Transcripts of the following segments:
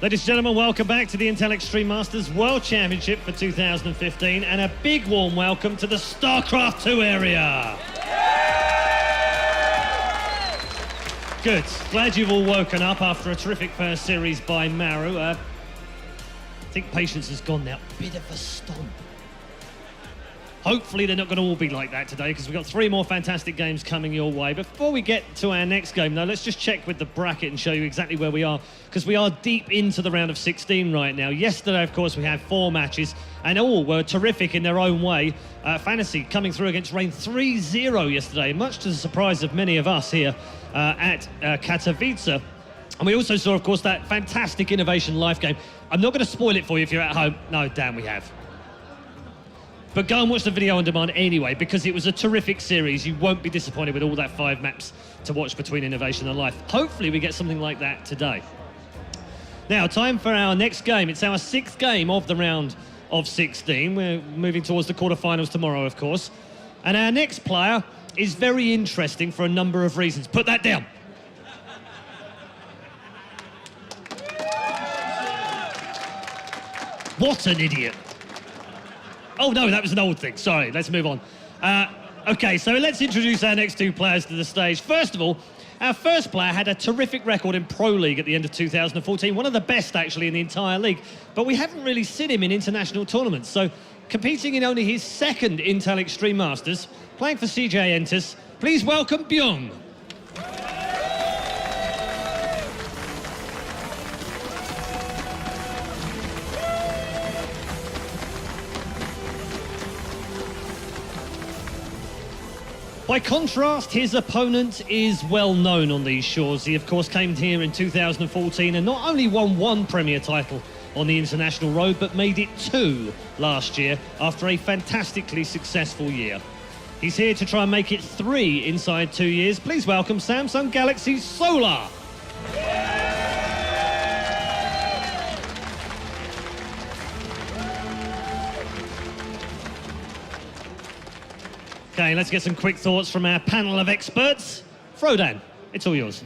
Ladies and gentlemen, welcome back to the Intel Extreme Masters World Championship for 2015, and a big warm welcome to the StarCraft 2 area. Good. Glad you've all woken up after a terrific first series by Maru. I think patience has gone now. Bit of a stomp. Hopefully they're not going to all be like that today, because we've got 3 more fantastic games coming your way. Before we get to our next game, though, let's just check with the bracket and show you exactly where we are, because we are deep into the round of 16 right now. Yesterday, of course, we had 4 matches, and all were terrific in their own way. Fantasy coming through against Rain 3-0 yesterday, much to the surprise of many of us here at Katowice. And we also saw, of course, that fantastic Innovation Life game. I'm not going to spoil it for you if you're at home. No, Dan, we have. But go and watch the video on demand anyway, because it was a terrific series. You won't be disappointed with all that 5 maps to watch between Innovation and Life. Hopefully we get something like that today. Now, time for our next game. It's our 6th game of the round of 16. We're moving towards the quarterfinals tomorrow, of course. And our next player is very interesting for a number of reasons. Put that down. What an idiot. Oh, no, that was an old thing. Sorry, let's move on. OK, so let's introduce our next 2 players to the stage. First of all, our first player had a terrific record in Pro League at the end of 2014, one of the best, actually, in the entire league. But we haven't really seen him in international tournaments. So, competing in only his 2nd Intel Extreme Masters, playing for CJ Entus, please welcome Bbyong. By contrast, his opponent is well known on these shores. He, of course, came here in 2014 and not only won 1 Premier title on the international road, but made it 2 last year after a fantastically successful year. He's here to try and make it 3 inside 2 years. Please welcome Samsung Galaxy Solar. Okay, let's get some quick thoughts from our panel of experts. Frodan, it's all yours.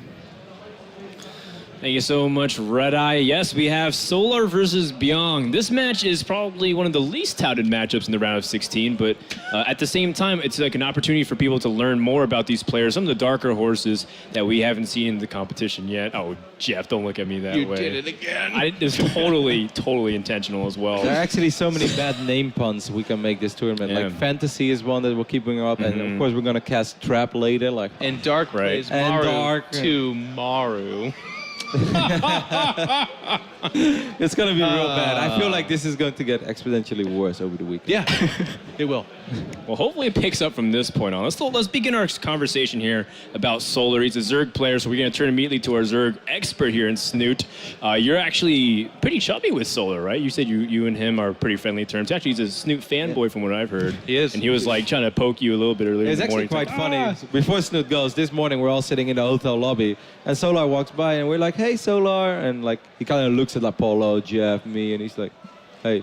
Thank you so much, Red Eye. Yes, we have Solar versus Bbyong. This match is probably one of the least touted matchups in the round of 16, but at the same time, it's like an opportunity for people to learn more about these players, some of the darker horses that we haven't seen in the competition yet. Oh, Jeff, don't look at me that way. You did it again. It's totally intentional as well. There are actually so many bad name puns we can make this tournament. Yeah. Like Fantasy is one that we'll keep bringing up, and of course we're gonna cast Trap later. Like And Dark plays And Maru Dark. to Maru. it's gonna be real bad. I feel like this is going to get exponentially worse over the weekend. Yeah, it will. Well, hopefully it picks up from this point on. Let's begin our conversation here about Solar. He's a Zerg player, so we're going to turn immediately to our Zerg expert here in Snoot. You're actually pretty chubby with Solar, right? You said you and him are pretty friendly terms. Actually, he's a Snoot fanboy from what I've heard. He is. And he was like trying to poke you a little bit earlier It's in the morning. actually quite funny. Before Snoot goes, this morning we're all sitting in the hotel lobby, and Solar walks by, and we're like, "Hey, Solar," and like he kind of looks at like Polo, Jeff, me, and he's like, "Hey,"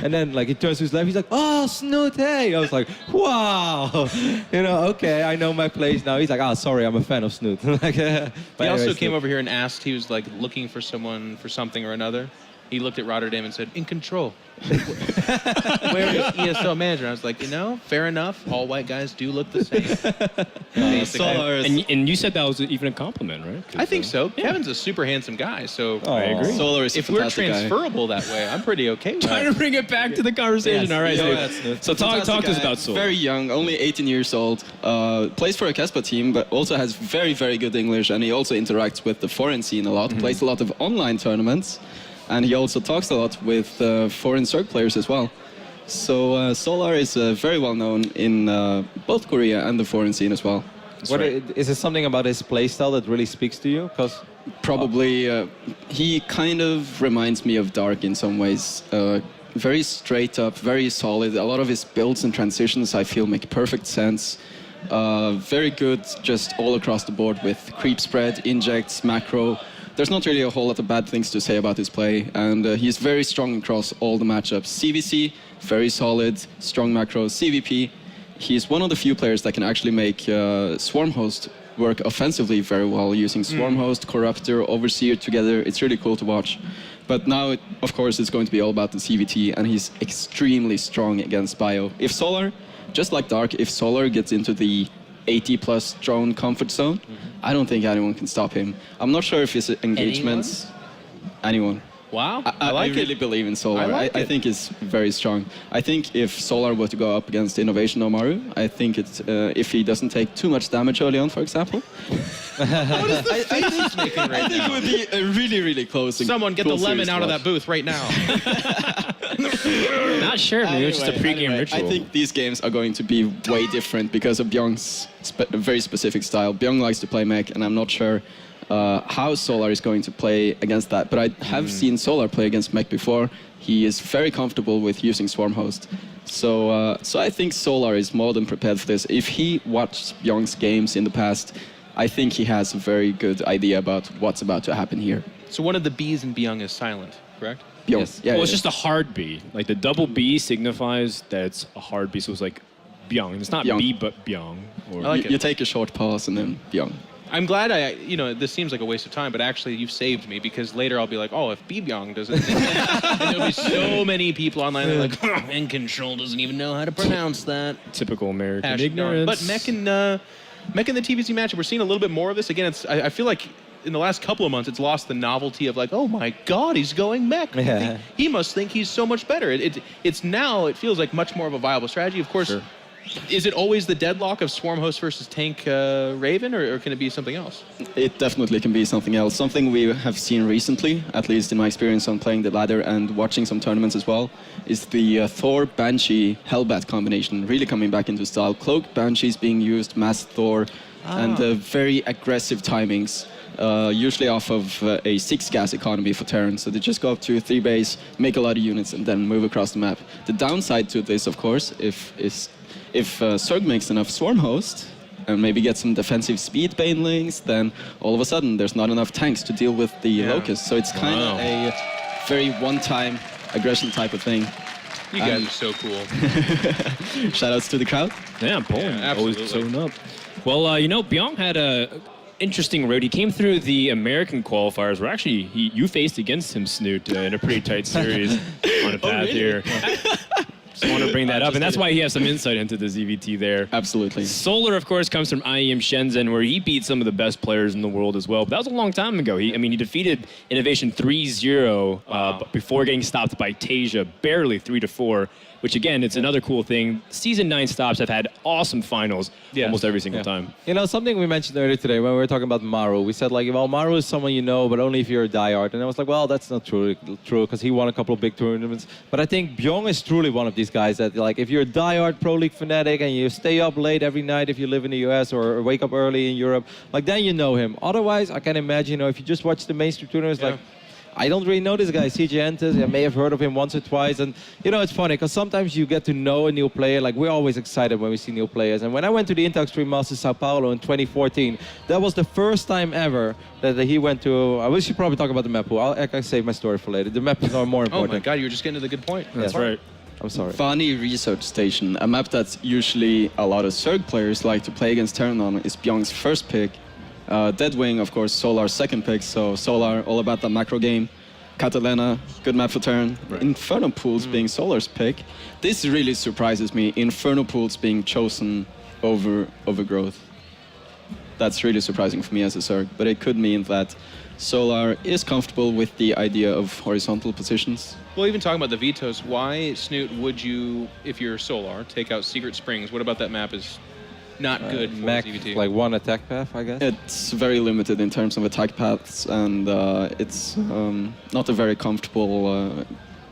and then like he turns to his left, he's like, "Oh, Snoot, hey!" I was like, "Wow, you know, okay, I know my place now." He's like, "Oh, sorry, I'm a fan of Snoot." Like, He also came over here and asked, he was like looking for someone for something or another. He looked at Rotterdam and said, "In control." Where is ESL manager? I was like, you know, fair enough. All white guys do look the same. And you said that was even a compliment, right? I think so. Yeah. Kevin's a super handsome guy, so I agree. Solar is a if we're fantastic guy. transferable that way, I'm pretty okay with Trying that. to bring it back to the conversation. Yes. All right, Yeah, so talk to us about Solar. Very young, only 18 years old, plays for a Caspa team, but also has very, very good English, and he also interacts with the foreign scene a lot, plays a lot of online tournaments, and he also talks a lot with foreign Zerg players as well. So Solar is very well known in both Korea and the foreign scene as well. Is it something about his playstyle that really speaks to you? Because Probably, he kind of reminds me of Dark in some ways. Very straight up, very solid. A lot of his builds and transitions I feel make perfect sense. Very good just all across the board with creep spread, injects, macro. There's not really a whole lot of bad things to say about his play, and he's very strong across all the matchups. CVC, very solid, strong macro. CVP, he's one of the few players that can actually make Swarm Host work offensively very well using Swarm Host, Corruptor, Overseer together. It's really cool to watch. But now, of course, it's going to be all about the ZvT, and he's extremely strong against Bio. If Solar, just like Dark, if Solar gets into the 80+ drone comfort zone, I don't think anyone can stop him. I'm not sure if his engagements... Anyone. Wow. I really believe in Solar. I think it's very strong. I think if Solar were to go up against Innovation Omaru, I think it's if he doesn't take too much damage early on, for example. What is the face he's making right I think now? it would be a really, really close. and Someone get cool the lemon series to out of watch. that booth right now. Not sure, maybe it's just a pre-game ritual. I think these games are going to be way different because of Bbyong's very specific style. Bbyong likes to play mech, and I'm not sure how Solar is going to play against that. But I have seen Solar play against mech before. He is very comfortable with using Swarm Host. So I think Solar is more than prepared for this. If he watched Bbyong's games in the past, I think he has a very good idea about what's about to happen here. So one of the B's in Bbyong is silent, correct? Bbyong. Yes. Yeah, Well, it's yeah. just a hard B. Like the double B signifies that it's a hard B, so it's like Bbyong. It's not Bbyong. B, but Bbyong. Or I like You take a short pause and then Bbyong. I'm glad this seems like a waste of time, but actually you've saved me because later I'll be like, oh, if Bbyong doesn't, and there'll be so many people online that are like, oh, In Control doesn't even know how to pronounce that. typical American Hashtag ignorance. But Mech in the TVZ matchup, we're seeing a little bit more of this. Again, I feel like in the last couple of months, it's lost the novelty of like, oh my God, he's going Mech. Yeah. He must think he's so much better. It's now, it feels like much more of a viable strategy. Of course, Sure. Is it always the deadlock of Swarm Host versus Tank Raven, or can it be something else? It definitely can be something else. Something we have seen recently, at least in my experience on playing the ladder and watching some tournaments as well, is the Thor Banshee Hellbat combination really coming back into style. Cloaked Banshees being used, Masked Thor, and very aggressive timings. Usually off of a 6-gas economy for Terran, so they just go up to 3 base, make a lot of units, and then move across the map. The downside to this, of course, if Zerg makes enough Swarm Host and maybe get some defensive speed banelings, then all of a sudden there's not enough tanks to deal with the Locust. So it's kind of a very one-time aggression type of thing. You guys are so cool. Shoutouts to the crowd. Yeah, Poland. Yeah, always absolutely. showing up. Well, Bbyong had a interesting road. He came through the American qualifiers where actually you faced against him, Snoot, in a pretty tight series on a path here. Just want to bring that up, and that's why he has some insight into the ZvT there. Absolutely. Solar, of course, comes from IEM Shenzhen, where he beat some of the best players in the world as well. But that was a long time ago. He defeated Innovation 3-0 before getting stopped by Tasia, barely 3-4. Which again, it's another cool thing. Season 9 stops have had awesome finals almost every single time. You know, something we mentioned earlier today when we were talking about Maru, we said like, well, Maru is someone you know, but only if you're a diehard. And I was like, well, that's not true because he won a couple of big tournaments. But I think Bbyong is truly one of these guys that, like, if you're a diehard Pro League fanatic and you stay up late every night if you live in the US or wake up early in Europe, like, then you know him. Otherwise, I can imagine, if you just watch the mainstream tournaments, like, I don't really know this guy, CJ Entes. I may have heard of him once or twice. And, it's funny because sometimes you get to know a new player. Like, we're always excited when we see new players. And when I went to the Intel Extreme Masters Sao Paulo in 2014, that was the first time ever that he went to... we should probably talk about the map pool. I can save my story for later. The map is more Oh important. my God, you were just getting to the good point. That's right. I'm sorry. Fani Research Station, a map that's usually a lot of Zerg players like to play against Terran on, is Bbyong's first pick. Deadwing, of course, Solar's second pick. So Solar, all about the macro game. Catalina, good map for Terran. Right. Inferno Pools being Solar's pick. This really surprises me. Inferno Pools being chosen over Overgrowth. That's really surprising for me as a Zerg, but it could mean that Solar is comfortable with the idea of horizontal positions. Well, even talking about the vetoes, why, Snoot, would you, if you're Solar, take out Secret Springs? What about that map is not good for Mech, ZvT? like one attack path, I guess. It's very limited in terms of attack paths, and it's not a very comfortable.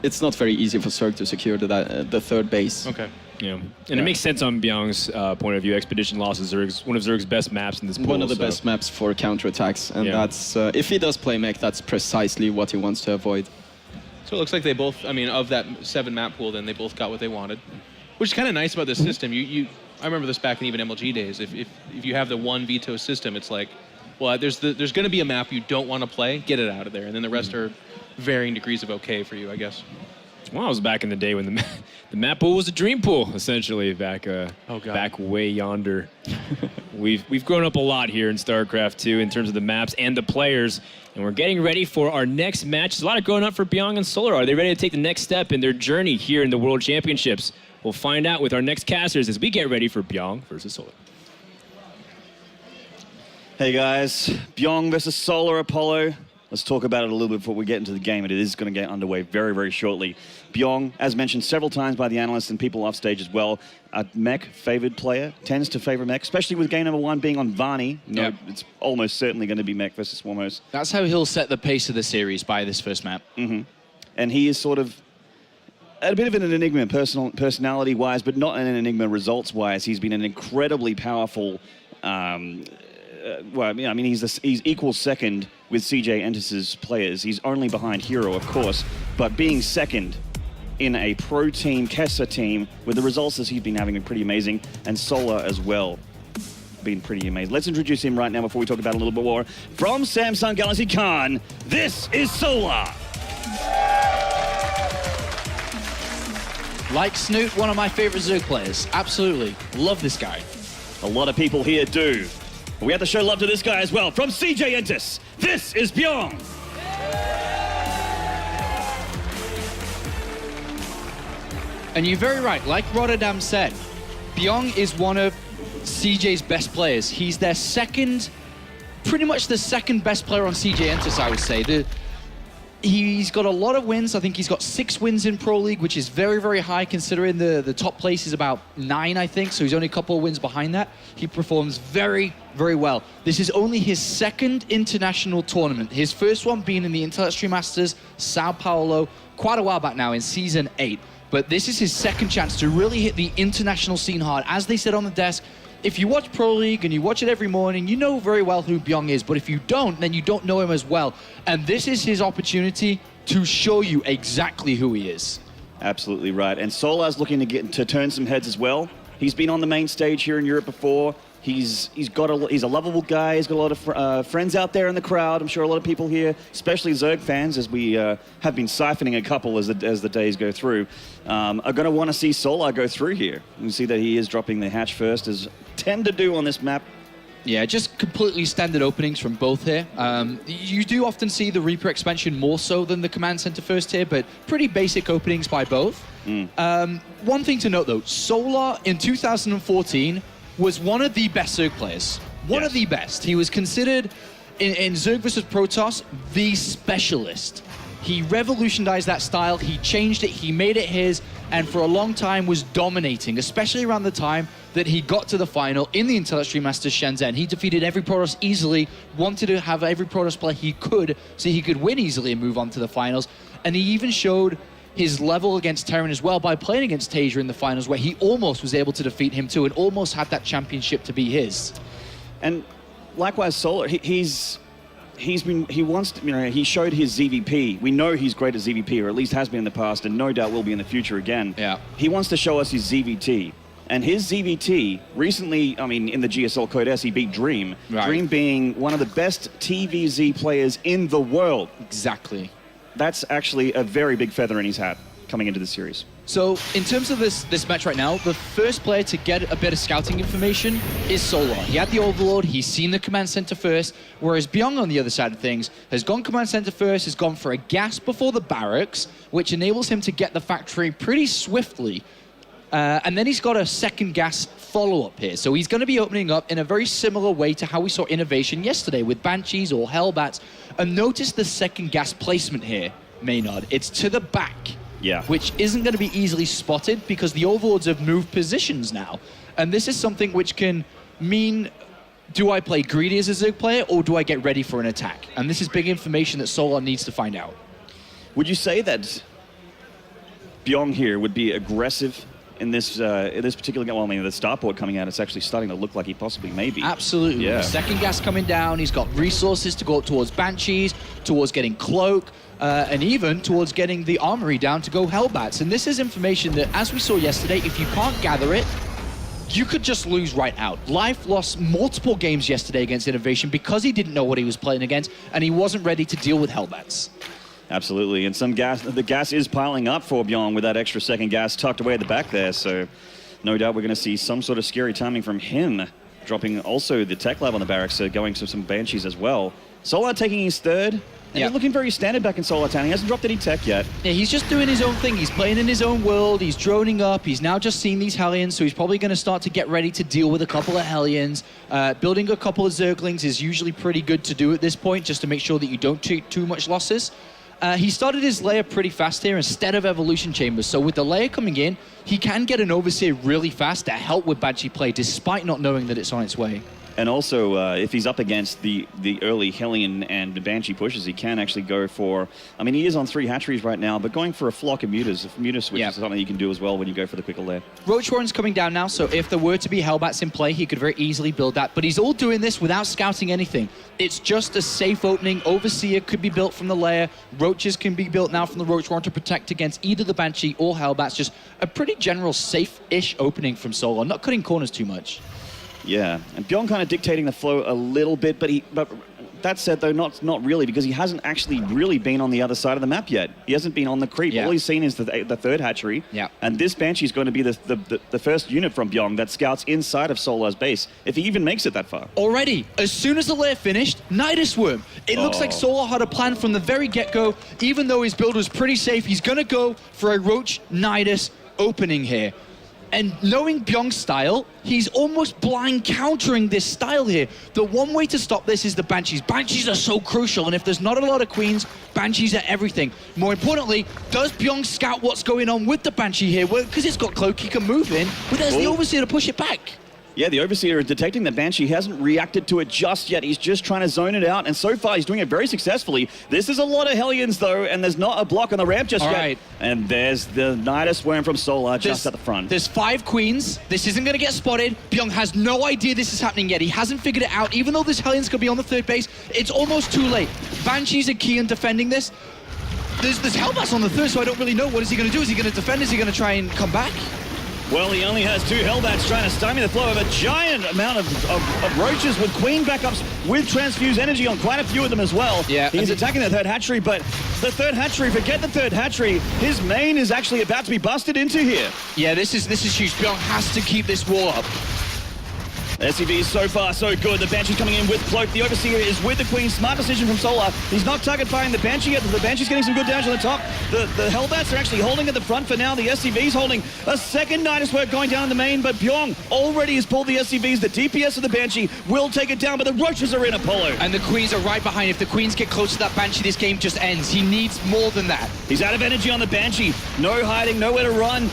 It's not very easy for Zerg to secure the third base. Okay. Yeah, and it makes sense on Bbyong's point of view. Expedition Lost is one of Zerg's best maps in this pool. One of the best maps for counterattacks, and that's if he does play mech, that's precisely what he wants to avoid. So it looks like they both, of that 7 map pool, then they both got what they wanted. Which is kind of nice about this system. I remember this back in even MLG days. If you have the one veto system, it's like, well, there's going to be a map you don't want to play, get it out of there, and then the rest are varying degrees of okay for you, I guess. Well, I was back in the day when the map pool was a dream pool, essentially, back back way yonder. We've grown up a lot here in StarCraft 2 in terms of the maps and the players, and we're getting ready for our next match. There's a lot of growing up for Bbyong and Solar. Are they ready to take the next step in their journey here in the World Championships? We'll find out with our next casters as we get ready for Bbyong versus Solar. Hey guys, Bbyong versus Solar Apollo. Let's talk about it a little bit before we get into the game. It is going to get underway very, very shortly. Bbyong, as mentioned several times by the analysts and people off stage as well, a mech-favored player, tends to favor mech, especially with game number 1 being on Varney. Yep. It's almost certainly going to be mech versus Swarmos. That's how he'll set the pace of the series by this first map. And he is sort of a bit of an enigma personality-wise, but not an enigma results-wise. He's been an incredibly powerful... well, I mean, he's equal second with CJ Entis's players. He's only behind Hero, of course, but being second in a pro team, Kessa team, with the results that he's been having been pretty amazing, and Solar as well, been pretty amazing. Let's introduce him right now before we talk about it a little bit more. From Samsung Galaxy Khan, this is Solar. Like Snoot, one of my favorite Zerg players. Absolutely. Love this guy. A lot of people here do. We have to show love to this guy as well. From CJ Entis, this is Bbyong. And you're very right. Like Rotterdam said, Bbyong is one of CJ's best players. He's their pretty much the second best player on CJ Entis, I would say. He's got a lot of wins. I think he's got 6 wins in Pro League, which is very, very high considering the top place is about 9, I think. So he's only a couple of wins behind that. He performs very, very well. This is only his 2nd international tournament. His first one being in the Intellectual Masters, Sao Paulo, quite a while back now in Season 8. But this is his 2nd chance to really hit the international scene hard. As they said on the desk, if you watch Pro League and you watch it every morning, you know very well who Bbyong is. But if you don't, then you don't know him as well. And this is his opportunity to show you exactly who he is. Absolutely right. And Solar's looking to turn some heads as well. He's been on the main stage here in Europe before. He's a lovable guy. He's got a lot of friends out there in the crowd. I'm sure a lot of people here, especially Zerg fans, as we have been siphoning a couple as the days go through, are going to want to see Solar go through here. You see that he is dropping the hatch first, as tend to do on this map. Yeah, just completely standard openings from both here. You do often see the Reaper expansion more so than the Command Center first here, but pretty basic openings by both. One thing to note though, Solar in 2014 was one of the best Zerg players. One of the best. He was considered, in Zerg vs. Protoss, the specialist. He revolutionized that style, he changed it, he made it his, and for a long time was dominating, especially around the time that he got to the final in the Intellectual Masters Shenzhen. He defeated every Protoss easily, wanted to have every Protoss player he could, so he could win easily and move on to the finals. And he even showed his level against Terran as well by playing against Tasia in the finals, where he almost was able to defeat him too and almost had that championship to be his. And likewise, Solar, he showed his ZvP. We know he's great at ZvP, or at least has been in the past, and no doubt will be in the future again. Yeah. He wants to show us his ZvT. And his ZvT, recently, I mean, in the GSL Code S, he beat Dream. Right. Dream being one of the best TVZ players in the world. Exactly. That's actually a very big feather in his hat coming into the series. So, in terms of this match right now, the first player to get a bit of scouting information is Solar. He had the Overlord, he's seen the Command Center first, whereas Bbyong on the other side of things has gone Command Center first, has gone for a gas before the barracks, which enables him to get the factory pretty swiftly. And then he's got a second gas follow-up here. So he's going to be opening up in a very similar way to how we saw Innovation yesterday with Banshees or Hellbats. And notice the second gas placement here, Maynard. It's to the back, which isn't going to be easily spotted because the Overlords have moved positions now. And this is something which can mean, do I play greedy as a Zerg player or do I get ready for an attack? And this is big information that Solar needs to find out. Would you say that Bbyong here would be aggressive in this particular game? Well, I mean, the startboard coming out, it's actually starting to look like he possibly may be. Absolutely. Yeah. Second gas coming down. He's got resources to go up towards Banshees, towards getting Cloak, and even towards getting the Armory down to go Hellbats. And this is information that, as we saw yesterday, if you can't gather it, you could just lose right out. Life lost multiple games yesterday against Innovation because he didn't know what he was playing against, and he wasn't ready to deal with Hellbats. Absolutely, and some gas. The gas is piling up for Bbyong with that extra second gas tucked away at the back there. So, no doubt we're going to see some sort of scary timing from him, dropping also the tech lab on the barracks, so going to some Banshees as well. Solar taking his third. And he's looking very standard back in Solar Town. He hasn't dropped any tech yet. Yeah, he's just doing his own thing. He's playing in his own world. He's droning up. He's now just seen these Hellions, so he's probably going to start to get ready to deal with a couple of Hellions. Building a couple of Zerglings is usually pretty good to do at this point, just to make sure that you don't take too much losses. He started his layer pretty fast here instead of Evolution Chambers, so with the layer coming in, he can get an Overseer really fast to help with Banshee play, despite not knowing that it's on its way. And also, if he's up against the early Hellion and the Banshee pushes, he can actually go for... I mean, he is on 3 hatcheries right now, but going for a flock of mutas. A muta switch is something you can do as well when you go for the quicker lair. Roach Warren's coming down now, so if there were to be Hellbats in play, he could very easily build that. But he's all doing this without scouting anything. It's just a safe opening. Overseer could be built from the lair. Roaches can be built now from the Roach Warren to protect against either the Banshee or Hellbats. Just a pretty general safe-ish opening from Solar, not cutting corners too much. Yeah, and Bbyong kind of dictating the flow a little bit, but that said, though, not really, because he hasn't actually really been on the other side of the map yet. He hasn't been on the creep. All he's seen is the third hatchery. And this Banshee is going to be the first unit from Bbyong that scouts inside of Solar's base, if he even makes it that far. Already, as soon as the lair finished, Nidus Worm. It looks like Solar had a plan from the very get-go. Even though his build was pretty safe, he's going to go for a Roach Nidus opening here. And knowing Bbyong's style, he's almost blind countering this style here. The one way to stop this is the Banshees. Banshees are so crucial, and if there's not a lot of Queens, Banshees are everything. More importantly, does Bbyong scout what's going on with the Banshee here? Well, because it's got Cloak, he can move in, but there's the Overseer to push it back. Yeah, the Overseer is detecting the Banshee. He hasn't reacted to it just yet. He's just trying to zone it out, and so far he's doing it very successfully. This is a lot of Hellions, though, and there's not a block on the ramp just yet. And there's the Nidus Worm from Solar just at the front. There's 5 Queens. This isn't going to get spotted. Bbyong has no idea this is happening yet. He hasn't figured it out. Even though this Hellion's going to be on the third base, it's almost too late. Banshees are key in defending this. There's Hellbats on the third, so I don't really know. What is he going to do? Is he going to defend? Is he going to try and come back? Well, he only has 2 Hellbats trying to stymie the flow of a giant amount of Roaches with Queen backups with Transfuse Energy on quite a few of them as well. Yeah, he's attacking the third hatchery, but the third hatchery, forget the third hatchery, his main is actually about to be busted into here. Yeah, this is huge. Bbyong has to keep this wall up. SCV is so far so good. The Banshee's coming in with Cloak. The Overseer is with the Queen. Smart decision from Solar. He's not target firing the Banshee yet. The Banshee's getting some good damage on the top. The Hellbats are actually holding at the front for now. The SCV's holding a second Nidus Worm going down in the main, but Bbyong already has pulled the SCVs. The DPS of the Banshee will take it down, but the Roaches are in Apollo. And the Queens are right behind. If the Queens get close to that Banshee, this game just ends. He needs more than that. He's out of energy on the Banshee. No hiding, nowhere to run.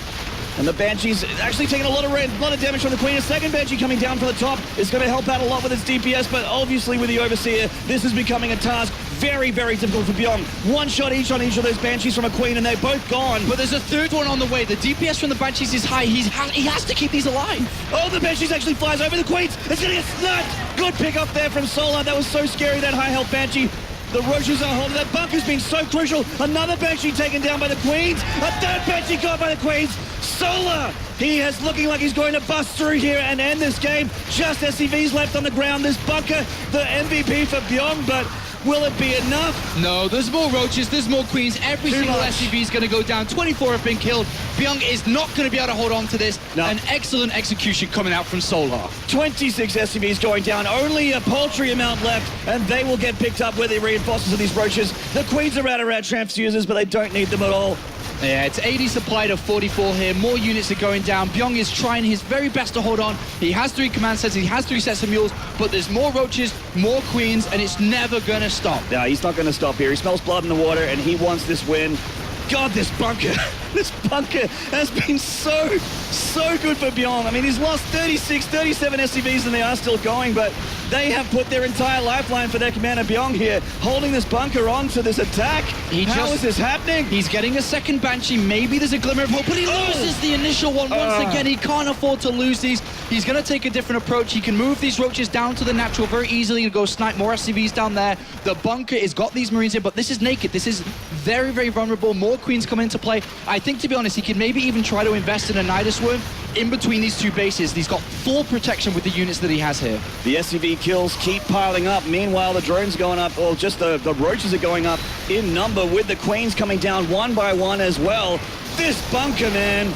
And the Banshee's actually taking a lot of damage from the Queen. A second Banshee coming down from the top is going to help out a lot with its DPS, but obviously with the Overseer, this is becoming a task very, very difficult for Bbyong. One shot each on each of those Banshees from a Queen, and they're both gone. But there's a third one on the way. The DPS from the Banshees is high. He has to keep these alive. Oh, the Banshees actually flies over the Queens. It's going to get snapped. Good pick up there from Solar. That was so scary, that high health Banshee. The Roaches are holding. That bunker's been so crucial. Another Banshee taken down by the Queens. A third Banshee caught by the Queens. Solar, he is looking like he's going to bust through here and end this game. Just SCVs left on the ground. This bunker, the MVP for Bbyong, but will it be enough? No, there's more Roaches, there's more Queens. Every single SCV is going to go down. 24 have been killed. Bbyong is not going to be able to hold on to this. No. An excellent execution coming out from Solar. 26 SCVs going down. Only a paltry amount left, and they will get picked up with the reinforcements of these Roaches. The Queens are out around transfusers, but they don't need them at all. Yeah, it's 80 supply to 44 here. More units are going down. Bbyong is trying his very best to hold on. He has 3 command sets, he has 3 sets of mules, but there's more Roaches, more Queens, and it's never going to stop. No, he's not going to stop here. He smells blood in the water, and he wants this win. God, this bunker has been so good for Bbyong. I mean, he's lost 36, 37 SCVs, and they are still going, but they have put their entire lifeline for their commander Bbyong here, holding this bunker on to this attack. How is this happening? He's getting a second Banshee. Maybe there's a glimmer of hope, but he loses the initial one once again. He can't afford to lose these. He's going to take a different approach. He can move these Roaches down to the natural very easily to go snipe more SCVs down there. The bunker has got these Marines in, but this is naked. This is very, very vulnerable. More more queens come into play. I think, to be honest, he could maybe even try to invest in a Nidus Worm in between these two bases. He's got full protection with the units that he has here. The SCV kills keep piling up. Meanwhile, the drones going up, or just the roaches are going up in number, with the queens coming down one by one as well. This bunker, man.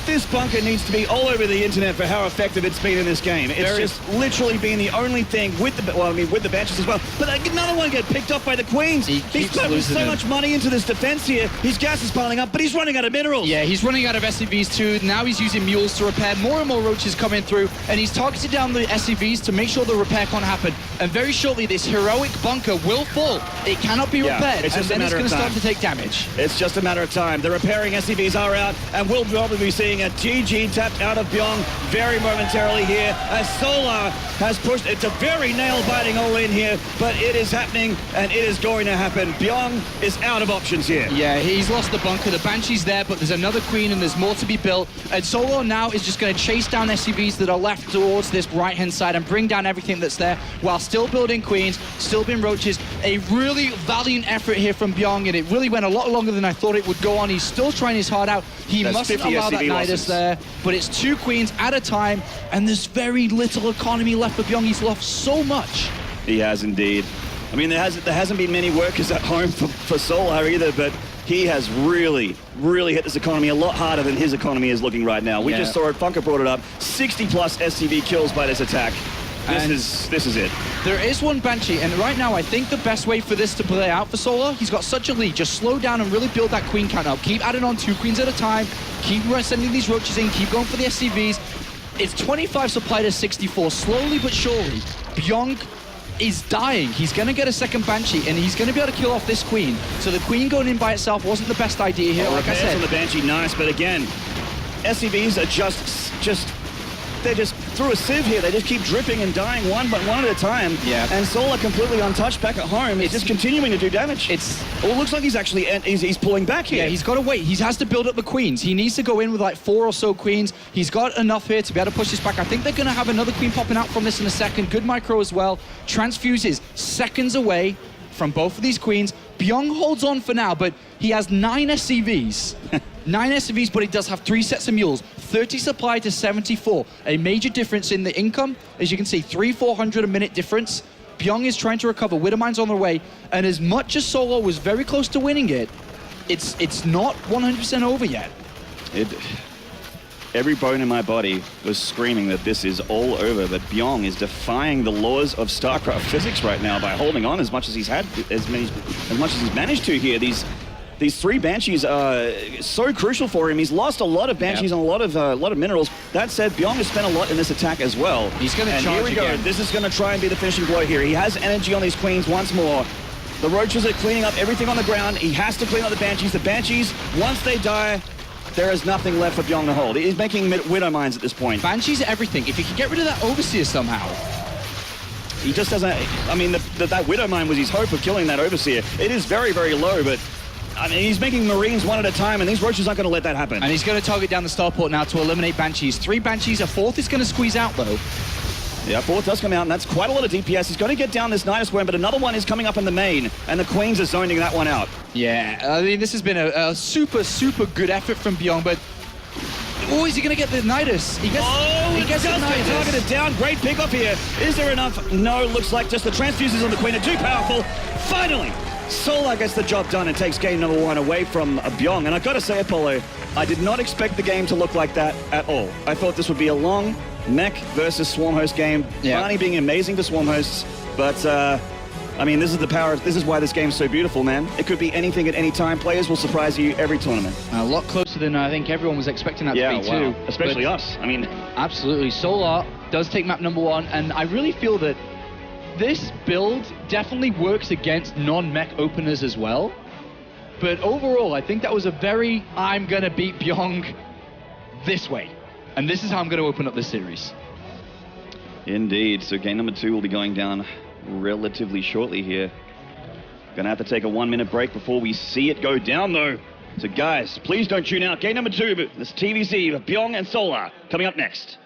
This bunker needs to be all over the internet for how effective it's been in this game. It's just literally been the only thing with the, well, I mean, with the Banshees as well. But another one get picked off by the Queens. He's putting so much money into this defense here. His gas is piling up, but he's running out of minerals. Yeah, he's running out of SCVs too. Now he's using mules to repair. More and more roaches coming through, and he's targeted down the SCVs to make sure the repair can't happen. And very shortly, this heroic bunker will fall. It cannot be repaired, and then it's going to start to take damage. It's just a matter of time. The repairing SCVs are out, and we'll probably be seeing a GG tapped out of Bbyong very momentarily here, as Solar has pushed. It's a very nail-biting all-in here, but it is happening, and it is going to happen. Bbyong is out of options here. Yeah, he's lost the bunker. The Banshee's there, but there's another queen, and there's more to be built. And Solar now is just going to chase down SCVs that are left towards this right-hand side and bring down everything that's there, while still building queens, still being roaches. A really valiant effort here from Bbyong, and it really went a lot longer than I thought it would go on. He's still trying his heart out. He mustn't allow that Nidus there, but it's 2 queens at a time, and there's very little economy left for Bbyong. He's lost so much. He has indeed. I mean, there hasn't been many workers at home for Solar either, but he has really hit this economy a lot harder than his economy is looking right now. We just saw it, Funker brought it up, 60 plus SCV kills by this attack. This is it. There is one Banshee, and right now I think the best way for this to play out for Solar, he's got such a lead. Just slow down and really build that queen count up. Keep adding on 2 queens at a time. Keep sending these roaches in. Keep going for the SCVs. It's 25 supply to 64. Slowly but surely, Bbyong is dying. He's going to get a second Banshee, and he's going to be able to kill off this queen. So the queen going in by itself wasn't the best idea here, like I said. On the Banshee, nice, but again, SCVs are just they're just through a sieve here. They just keep dripping and dying one at a time. Yeah. And Solar completely untouched back at home. It's just continuing to do damage. It looks like he's actually he's pulling back here. Yeah, he's got to wait. He has to build up the queens. He needs to go in with like 4 or so queens. He's got enough here to be able to push this back. I think they're going to have another queen popping out from this in a second. Good micro as well. Transfuses seconds away from both of these queens. Bbyong holds on for now, but he has 9 SCVs. 9 SCVs, but he does have 3 sets of mules. 30 supply to 74. A major difference in the income. As you can see, 300-400 a minute difference. Bbyong is trying to recover. Widowmine's on the way. And as much as Solo was very close to winning it, it's not 100% over yet. Every bone in my body was screaming that this is all over, that Bbyong is defying the laws of StarCraft physics right now by holding on as much as he's had, as much as he's managed to here. These 3 Banshees are so crucial for him. He's lost a lot of Banshees and a lot of minerals. That said, Bbyong has spent a lot in this attack as well. He's going to charge here we again. go. This is going to try and be the finishing blow here. He has energy on these queens once more. The roaches are cleaning up everything on the ground. He has to clean up the Banshees. The Banshees, once they die, there is nothing left for Bbyong to hold. He's making widow mines at this point. Banshees are everything. If he can get rid of that Overseer somehow. He just doesn't. I mean, that widow mine was his hope of killing that Overseer. It is very, very low, but I mean, he's making Marines one at a time, and these roaches aren't going to let that happen. And he's going to target down the starport now to eliminate Banshees. 3 Banshees, a 4th is going to squeeze out, though. Yeah, 4th does come out, and that's quite a lot of DPS. He's going to get down this Nidus Worm, but another one is coming up in the main, and the Queens are zoning that one out. Yeah, I mean, this has been a super, super good effort from Bbyong, but... Oh, is he going to get the Nidus? He gets the Nidus. Targeted down. Great pickup here. Is there enough? No, looks like just the transfuses on the Queen are too powerful. Finally, Solar gets the job done and takes game number 1 away from Bbyong. And I've got to say, Apollo, I did not expect the game to look like that at all. I thought this would be a long mech versus Swarm Host game. Yeah. Barney being amazing to Swarm Hosts, but I mean, this is the power. This is why this game's so beautiful, man. It could be anything at any time. Players will surprise you every tournament. A lot closer than I think everyone was expecting that to be, too. Especially us. I mean, absolutely. Solar does take map number 1, and I really feel that this build definitely works against non-mech openers as well. But overall, I think that was a very, I'm going to beat Bbyong this way. And this is how I'm going to open up this series. Indeed. So game number 2 will be going down relatively shortly here. Gonna have to take a 1-minute break before we see it go down, though. So guys, please don't tune out. Game number 2, this TVC of Bbyong and Solar coming up next.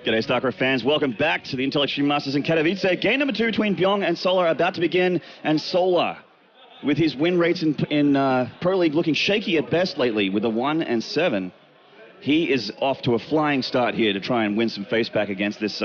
G'day, StarCraft fans. Welcome back to the Intel Extreme Masters in Katowice. Game number 2 between Bbyong and Solar about to begin. And Solar, with his win rates in Pro League looking shaky at best lately with a 1-7, he is off to a flying start here to try and win some face back against this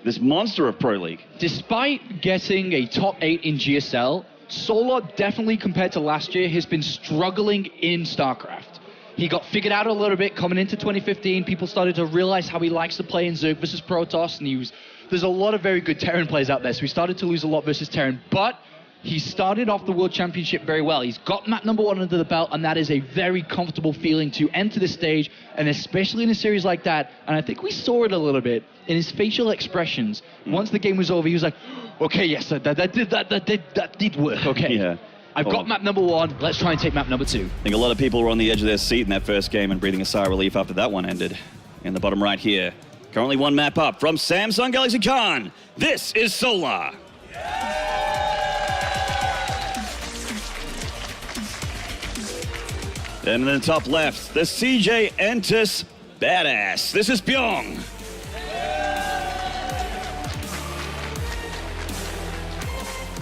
this monster of Pro League. Despite getting a top 8 in GSL, Solar definitely compared to last year has been struggling in StarCraft. He got figured out a little bit coming into 2015. People started to realize how he likes to play in Zerg versus Protoss, and there's a lot of very good Terran players out there, so he started to lose a lot versus Terran, but he started off the World Championship very well. He's got map number 1 under the belt, and that is a very comfortable feeling to enter the stage, and especially in a series like that. And I think we saw it a little bit in his facial expressions. Once the game was over, he was like, okay, yes, that did work, okay. Yeah. I've got map number 1, let's try and take map number 2. I think a lot of people were on the edge of their seat in that first game and breathing a sigh of relief after that one ended. In the bottom right here, currently 1 map up from Samsung Galaxy Khan. This is Solar. And in the top left, the CJ Entis Badass. This is Bbyong.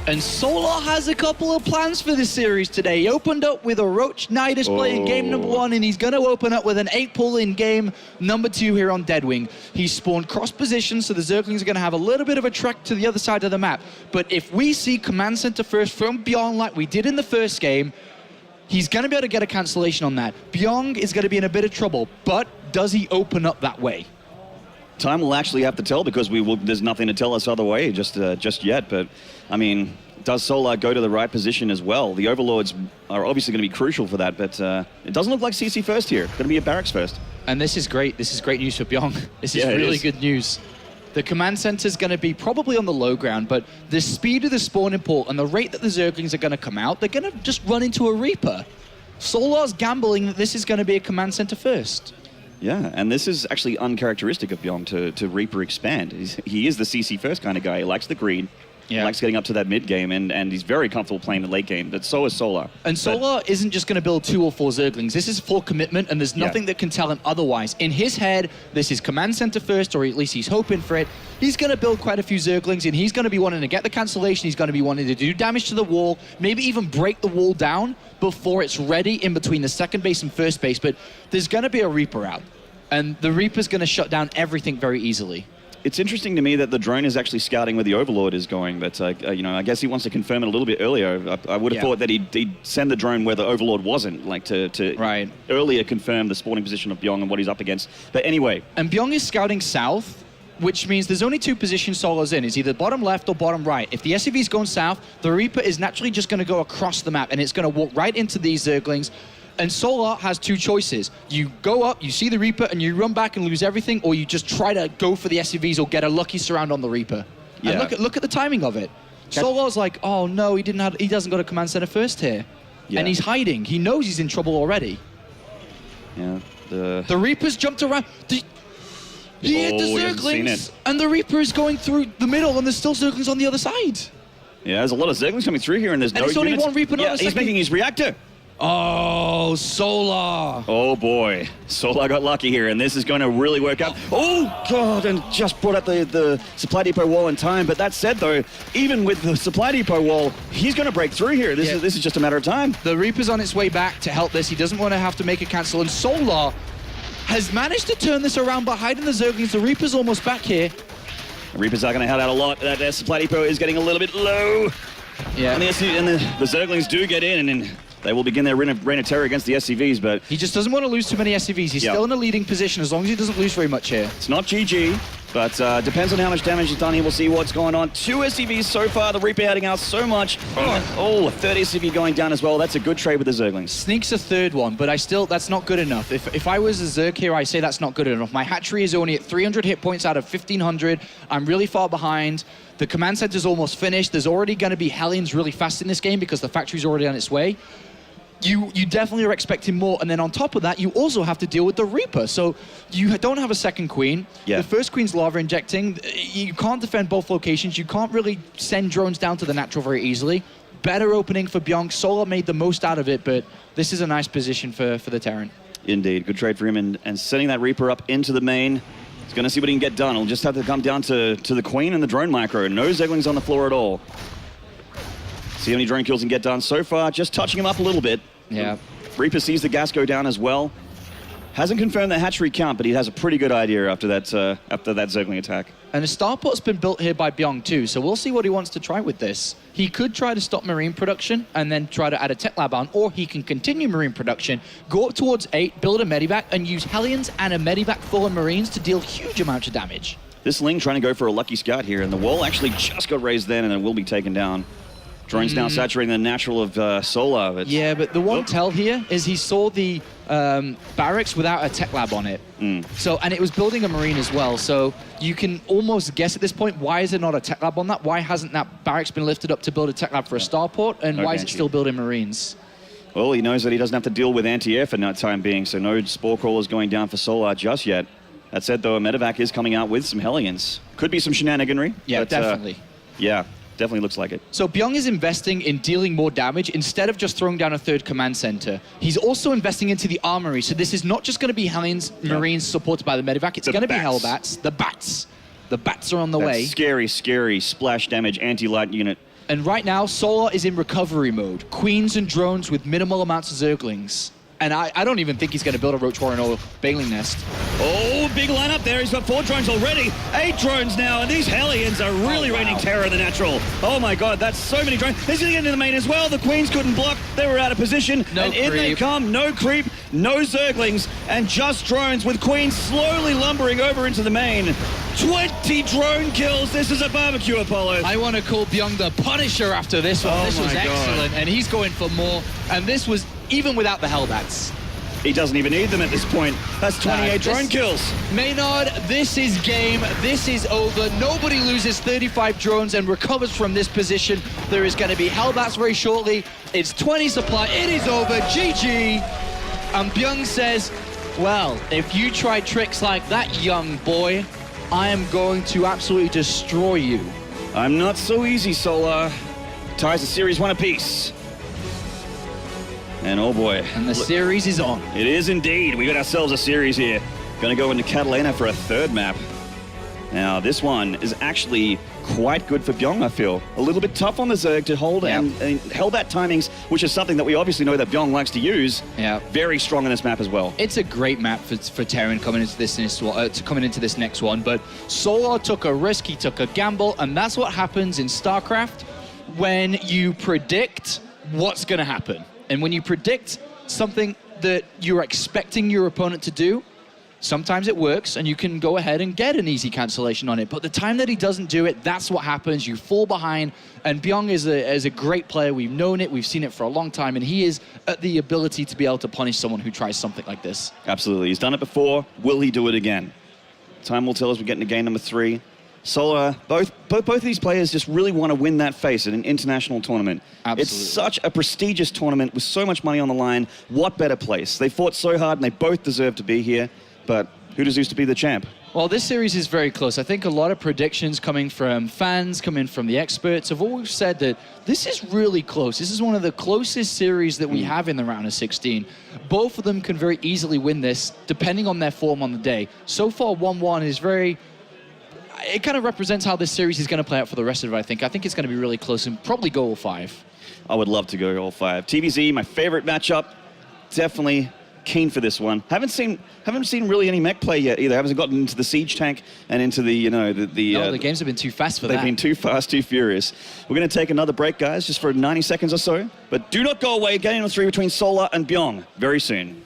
And Solar has a couple of plans for this series today. He opened up with a Roach Nidus play in game number 1, and he's going to open up with an 8 pull in game number 2 here on Deadwing. He's spawned cross position, so the Zerglings are going to have a little bit of a trek to the other side of the map. But if we see command center first from Bbyong like we did in the first game, he's going to be able to get a cancellation on that. Bbyong is going to be in a bit of trouble, but does he open up that way? Time will actually have to tell, because there's nothing to tell us other way just yet. But I mean, does Solar go to the right position as well? The Overlords are obviously going to be crucial for that, but it doesn't look like CC first here. It's going to be a Barracks first. And this is great. This is great news for Bbyong. This is really good news. The command center is going to be probably on the low ground, but the speed of the spawning port and the rate that the Zerglings are going to come out, they're going to just run into a Reaper. Solar's gambling that this is going to be a command center first. Yeah, and this is actually uncharacteristic of Bbyong to Reaper expand. He is the CC first kind of guy. He likes the greed. He likes getting up to that mid game, and he's very comfortable playing the late game, but so is Solar. And Solar isn't just going to build 2 or 4 Zerglings. This is full commitment, and there's nothing that can tell him otherwise. In his head, this is command center first, or at least he's hoping for it. He's going to build quite a few Zerglings, and he's going to be wanting to get the cancellation. He's going to be wanting to do damage to the wall, maybe even break the wall down before it's ready in between the second base and first base. But there's going to be a Reaper out, and the Reaper's going to shut down everything very easily. It's interesting to me that the drone is actually scouting where the Overlord is going, but you know, I guess he wants to confirm it a little bit earlier. I would have thought that he'd send the drone where the Overlord wasn't, like to earlier confirm the spawning position of Bbyong and what he's up against. But anyway. And Bbyong is scouting south, which means there's only 2 positions Solar's in. It's either bottom left or bottom right. If the SCV's going south, the Reaper is naturally just going to go across the map, and it's going to walk right into these Zerglings. And Solar has 2 choices. You go up, you see the Reaper, and you run back and lose everything, or you just try to go for the SCVs or get a lucky surround on the Reaper. Yeah. And look at the timing of it. Solar's like, oh no, he doesn't go to command center first here. Yeah. And he's hiding. He knows he's in trouble already. Yeah. The Reaper's jumped around. He hit the Zerglings, and the Reaper is going through the middle, and there's still Zerglings on the other side. Yeah, there's a lot of Zerglings coming through here, and there's no units. Only 1 Reaper. Yeah, he's making his reactor. Oh, Solar. Oh boy, Solar got lucky here, and this is going to really work out. Oh God, and just brought up the supply depot wall in time. But that said though, even with the supply depot wall, he's going to break through here. This is just a matter of time. The Reaper's on its way back to help this. He doesn't want to have to make a cancel, and Solar has managed to turn this around by hiding the Zerglings. The Reaper's almost back here. The Reapers are going to help out a lot. That supply depot is getting a little bit low. Yeah. And the Zerglings do get in, and then they will begin their reign of terror against the SCVs, but he just doesn't want to lose too many SCVs. He's still in a leading position as long as he doesn't lose very much here. It's not GG, but depends on how much damage is done. He will see what's going on. 2 SCVs so far. The Reaper heading out so much. Oh, a 3rd SCV going down as well. That's a good trade with the Zerglings. Sneaks a 3rd one, but that's not good enough. If I was a Zerg here, I say that's not good enough. My hatchery is only at 300 hit points out of 1,500. I'm really far behind. The command center's almost finished. There's already going to be Hellions really fast in this game because the factory's already on its way. You definitely are expecting more, and then on top of that, you also have to deal with the Reaper. So you don't have a second queen. The first queen's lava injecting. You can't defend both locations. You can't really send drones down to the natural very easily. Better opening for Bbyong. Solar made the most out of it, but this is a nice position for the Terran. Indeed, good trade for him, and sending that Reaper up into the main. He's going to see what he can get done. He'll just have to come down to the Queen and the drone micro. No Zeglings on the floor at all. See how many drone kills he can get done so far. Just touching him up a little bit. Yeah. Reaper sees the gas go down as well. Hasn't confirmed the hatchery count, but he has a pretty good idea after that Zergling attack. And a starport's been built here by Bbyong too, so we'll see what he wants to try with this. He could try to stop marine production and then try to add a tech lab on, or he can continue marine production, go up towards 8, build a medivac, and use Hellions and a medivac full of marines to deal huge amounts of damage. This Ling trying to go for a lucky scout here, and the wall actually just got raised then, and it will be taken down. Drone's now saturating the natural of Solar. Yeah, but the one tell here is he saw the barracks without a tech lab on it. So, and it was building a marine as well. So you can almost guess at this point, why is there not a tech lab on that? Why hasn't that barracks been lifted up to build a tech lab for a starport? And why is it still building marines? Well, he knows that he doesn't have to deal with anti-air for that time being, so no spore crawlers going down for Solar just yet. That said, though, a medevac is coming out with some Hellions. Could be some shenaniganry. Yeah, but, definitely. Yeah. Definitely looks like it. So Bbyong is investing in dealing more damage instead of just throwing down a third command center. He's also investing into the armory. So this is not just going to be Hellions, Marines supported by the medevac. It's going to be Hellbats. The bats. The bats are on the way. Scary, scary splash damage anti-light unit. And right now, Solar is in recovery mode. Queens and drones with minimal amounts of Zerglings. And I don't even think he's going to build a Roach Warren or Baling Nest. Oh, big lineup there. He's got 4 drones already. 8 drones now, and these Hellions are really raining terror in the natural. Oh my god, that's so many drones. He's going to get into the main as well. The Queens couldn't block. They were out of position. And in they come. No creep, no Zerglings, and just drones with Queens slowly lumbering over into the main. 20 drone kills. This is a barbecue, Apollo. I want to call Bbyong the Punisher after this one. This was excellent, and he's going for more. And this was even without the Hellbats. He doesn't even need them at this point. That's 28 drone kills. Maynard, this is game. This is over. Nobody loses 35 drones and recovers from this position. There is going to be Hellbats very shortly. It's 20 supply. It is over. GG. And Bbyong says, well, if you try tricks like that, young boy, I am going to absolutely destroy you. I'm not so easy, Solar. Ties the series 1 apiece. And oh boy. And the series is on. It is indeed. We got ourselves a series here. Gonna go into Catalina for a 3rd map. Now, this one is actually quite good for Bbyong, I feel. A little bit tough on the Zerg to hold and Hellbat timings, which is something that we obviously know that Bbyong likes to use. Yeah. Very strong in this map as well. It's a great map for Terran coming into this next one, but Solar took a risk, he took a gamble, and that's what happens in StarCraft when you predict what's gonna happen. And when you predict something that you're expecting your opponent to do, sometimes it works and you can go ahead and get an easy cancellation on it. But the time that he doesn't do it, that's what happens. You fall behind. And Bbyong is a great player. We've known it. We've seen it for a long time. And he is at the ability to be able to punish someone who tries something like this. Absolutely. He's done it before. Will he do it again? Time will tell us. We're getting to game number 3. Solar, both of these players just really want to win that face at an international tournament. Absolutely. It's such a prestigious tournament with so much money on the line. What better place? They fought so hard and they both deserve to be here. But who deserves to be the champ? Well, this series is very close. I think a lot of predictions coming from fans, coming from the experts, have always said that this is really close. This is one of the closest series that we have in the round of 16. Both of them can very easily win this, depending on their form on the day. So far, 1-1 is very... It kind of represents how this series is going to play out for the rest of it, I think. I think it's going to be really close and probably go all 5. I would love to go all 5. TVZ, my favorite matchup. Definitely keen for this one. Haven't seen really any mech play yet either. Haven't gotten into the siege tank and into the No, the games have been too fast for that. They've been too fast, too furious. We're going to take another break, guys, just for 90 seconds or so. But do not go away. Game number 3 between Solar and Bbyong very soon.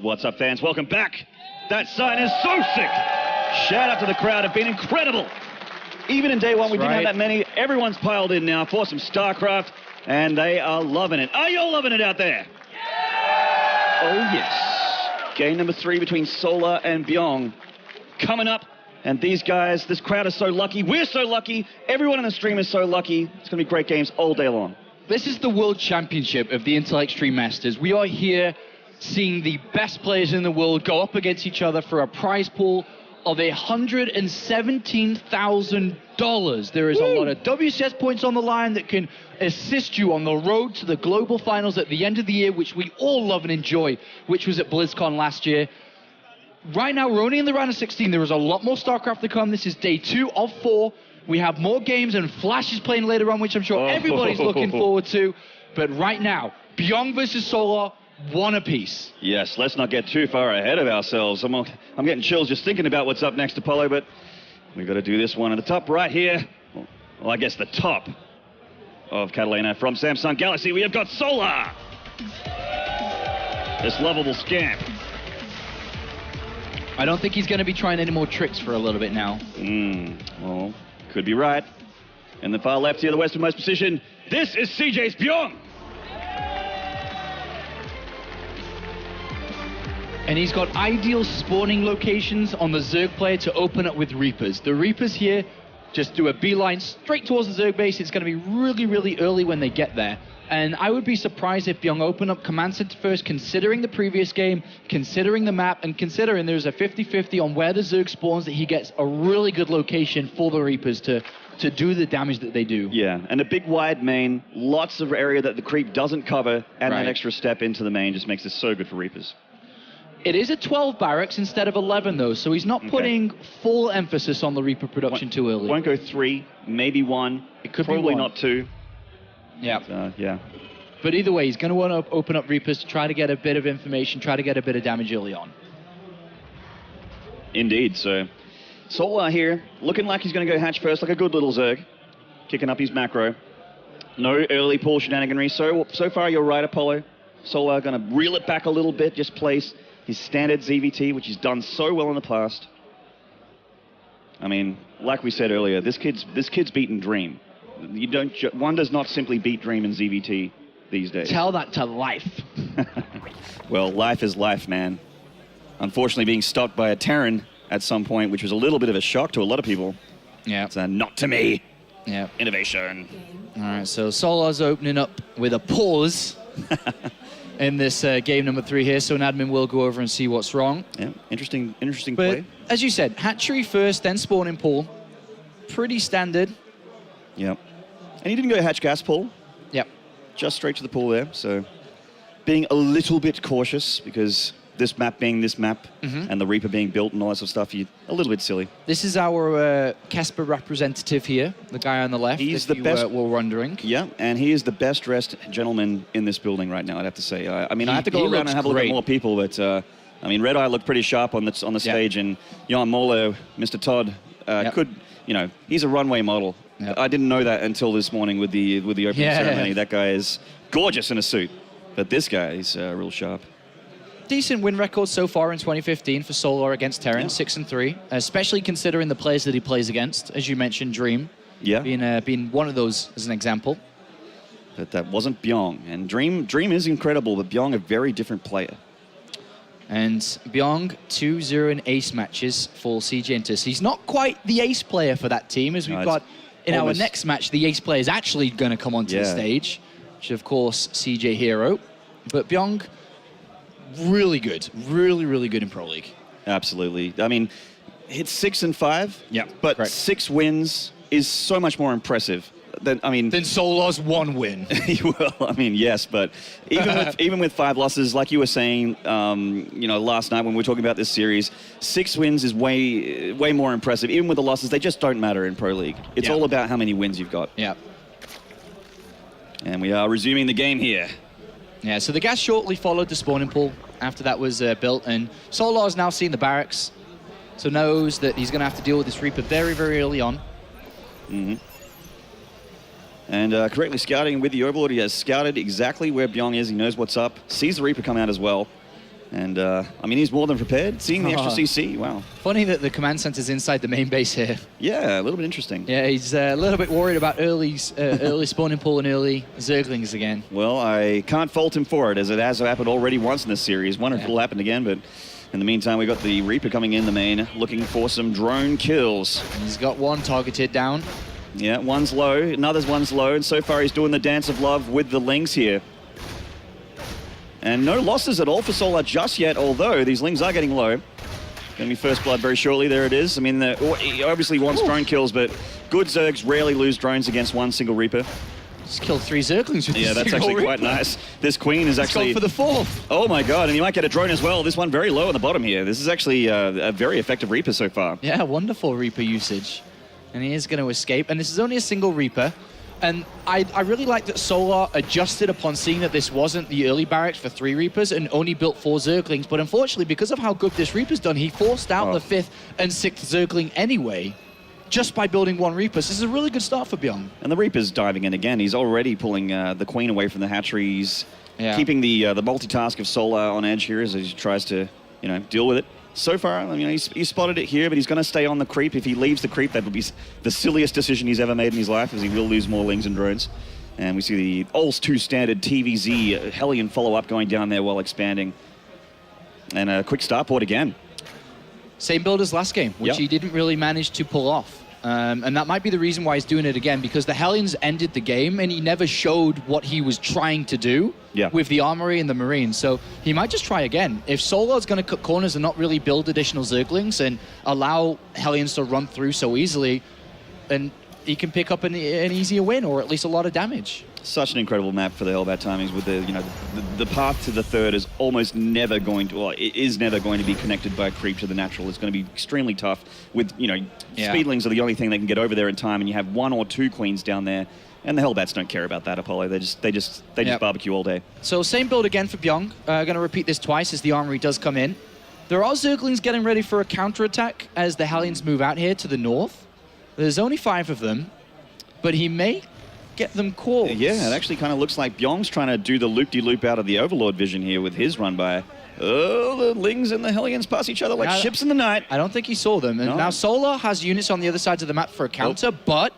What's up, fans? Welcome back. That sign is so sick. Shout out to the crowd. Have been incredible. Even in day one, we didn't have that many. Everyone's piled in now for some StarCraft, and they are loving it. Are you all loving it out there? Yeah! Oh, yes. Game number 3 between Solar and Bbyong coming up. And these guys, this crowd is so lucky. We're so lucky. Everyone in the stream is so lucky. It's going to be great games all day long. This is the World Championship of the Intellect Stream Masters. We are here seeing the best players in the world go up against each other for a prize pool of $117,000. There is a lot of WCS points on the line that can assist you on the road to the global finals at the end of the year, which we all love and enjoy, which was at BlizzCon last year. Right now, we're only in the round of 16. There is a lot more StarCraft to come. This is day 2 of 4. We have more games and Flash is playing later on, which I'm sure everybody's looking forward to. But right now, Bbyong versus Solar, 1 apiece. Yes, let's not get too far ahead of ourselves. I'm getting chills just thinking about what's up next, Apollo, but we've got to do this one at the top right here. Well, I guess the top of Catalina from Samsung Galaxy. We have got Solar. This lovable scamp. I don't think he's going to be trying any more tricks for a little bit now. Well, could be right. In the far left here, the westernmost position, this is CJ's Bbyong. And he's got ideal spawning locations on the Zerg player to open up with Reapers. The Reapers here just do a beeline straight towards the Zerg base. It's going to be really, really early when they get there. And I would be surprised if Bbyong opened up Command Center first, considering the previous game, considering the map, and considering there's a 50-50 on where the Zerg spawns, that he gets a really good location for the Reapers to do the damage that they do. Yeah, and a big wide main, lots of area that the creep doesn't cover, and that extra step into the main just makes it so good for Reapers. It is a 12 barracks instead of 11, though, so he's not putting full emphasis on the Reaper production too early. Won't go 3, maybe 1. It could probably be 1. Not 2. Yeah. Yeah. But either way, he's going to want to open up Reapers to try to get a bit of information, try to get a bit of damage early on. Indeed, so Solar here, looking like he's going to go hatch first, like a good little Zerg, kicking up his macro. No early pull shenaniganry. So far, you're right, Apollo. Solar going to reel it back a little bit, just place his standard ZvT, which he's done so well in the past. I mean, like we said earlier, this kid's beaten Dream. One does not simply beat Dream in ZvT these days. Tell that to life. Well, life is life, man. Unfortunately, being stopped by a Terran at some point, which was a little bit of a shock to a lot of people. Yeah. It's not to me. Yeah. Innovation. All right, so Solar's opening up with a pause in this game number 3 here, so an admin will go over and see what's wrong. Yeah, interesting But play. as you said, hatchery first, then spawning pool. Pretty standard. Yep. And he didn't go hatch gas pool. Yep. Just straight to the pool there. So being a little bit cautious because this map being this map and the Reaper being built and all that sort of stuff, you're a little bit silly. This is our Casper representative here, the guy on the left. He's if the best. Were wondering. Yeah, and he is the best dressed gentleman in this building right now, I'd have to say. I mean, I have to go he around and have a look at great. more people, but I mean, Red Eye looked pretty sharp on the stage, and Jan Molo, Mr. Todd, could, he's a runway model. Yep. I didn't know that until this morning with the opening ceremony. That guy is gorgeous in a suit, but this guy is real sharp. Decent win record so far in 2015 for Solar against Terran, 6-3, especially considering the players that he plays against. As you mentioned, Dream, being one of those as an example. But that wasn't Bbyong, and Dream is incredible, but Bbyong a very different player. And Bbyong 2-0 in ace matches for CJ Intus. He's not quite the ace player for that team, as we've got in our next match. The ace player is actually going to come onto the stage, which of course CJ Hero. But Bbyong, really good, really good in Pro League. Absolutely. I mean, hit 6 and 5. Yeah, but correct. 6 wins is so much more impressive. Then Solar's 1 win. Well, I mean, yes, but even with 5 losses, like you were saying, last night when we were talking about this series, 6 wins is way more impressive. Even with the losses, they just don't matter in Pro League. It's all about how many wins you've got. Yeah. And we are resuming the game here. Yeah, so the gas shortly followed the spawning pool after that was built, and Solar's now seen the barracks, so knows that he's going to have to deal with this Reaper very, very early on. And correctly scouting with the Overlord, he has scouted exactly where Bbyong is. He knows what's up. Sees the Reaper come out as well. And, I mean, he's more than prepared. Seeing the extra CC, wow. Funny that the command center's inside the main base here. Yeah, a little bit interesting. Yeah, he's a little bit worried about early spawning pool and early Zerglings again. Well, I can't fault him for it, as it has happened already once in this series. Wonder if it'll happen again, but in the meantime, we've got the Reaper coming in the main, looking for some drone kills. He's got one targeted down. Yeah, one's low, another's one's low, and so far he's doing the dance of love with the Lings here. And no losses at all for Solar just yet, although these Lings are getting low. Gonna be first blood very shortly, there it is. I mean, he obviously wants drone kills, but good Zergs rarely lose drones against one single Reaper. Just killed 3 Zerglings with Yeah, that's actually quite nice. This Queen is actually... for the 4th. Oh my god, and you might get a drone as well. This one very low on the bottom here. This is actually a very effective Reaper so far. Yeah, wonderful Reaper usage. And he is going to escape, and this is only a single Reaper. And I really like that Solar adjusted upon seeing that this wasn't the early barracks for 3 Reapers and only built 4 Zerglings. But unfortunately, because of how good this Reaper's done, he forced out the 5th and 6th Zergling anyway, just by building 1 Reaper. So this is a really good start for Bbyong. And the Reaper's diving in again. He's already pulling the Queen away from the hatcheries, keeping the multitask of Solar on edge here as he tries to, you know, deal with it. So far, I mean, he's spotted it here, but he's going to stay on the creep. If he leaves the creep, that would be the silliest decision he's ever made in his life, as he will lose more Lings and drones. And we see the Ols 2 standard TVZ Hellion follow-up going down there while expanding. And a quick starport again. Same build as last game, which he didn't really manage to pull off. And that might be the reason why he's doing it again, because the Hellions ended the game and he never showed what he was trying to do with the Armory and the Marines. So he might just try again. If Solar's going to cut corners and not really build additional Zerglings and allow Hellions to run through so easily, then he can pick up an easier win or at least a lot of damage. Such an incredible map for the Hellbat timings with the, you know, the path to the 3rd is almost never going to, well, it is never going to be connected by a creep to the natural. It's going to be extremely tough with, you know, Speedlings are the only thing that can get over there in time, and you have 1 or 2 Queens down there, and the Hellbats don't care about that, Apollo. They just barbecue all day. So same build again for Bbyong. Going to repeat this twice as the Armory does come in. There are Zerglings getting ready for a counterattack as the Hellions move out here to the north. There's only 5 of them, but he may get them caught. Yeah, it actually kind of looks like Byong's trying to do the loop-de-loop out of the Overlord vision here with his run by. Oh, the Lings and the Hellions pass each other like ships in the night. I don't think he saw them. And now Solar has units on the other sides of the map for a counter, but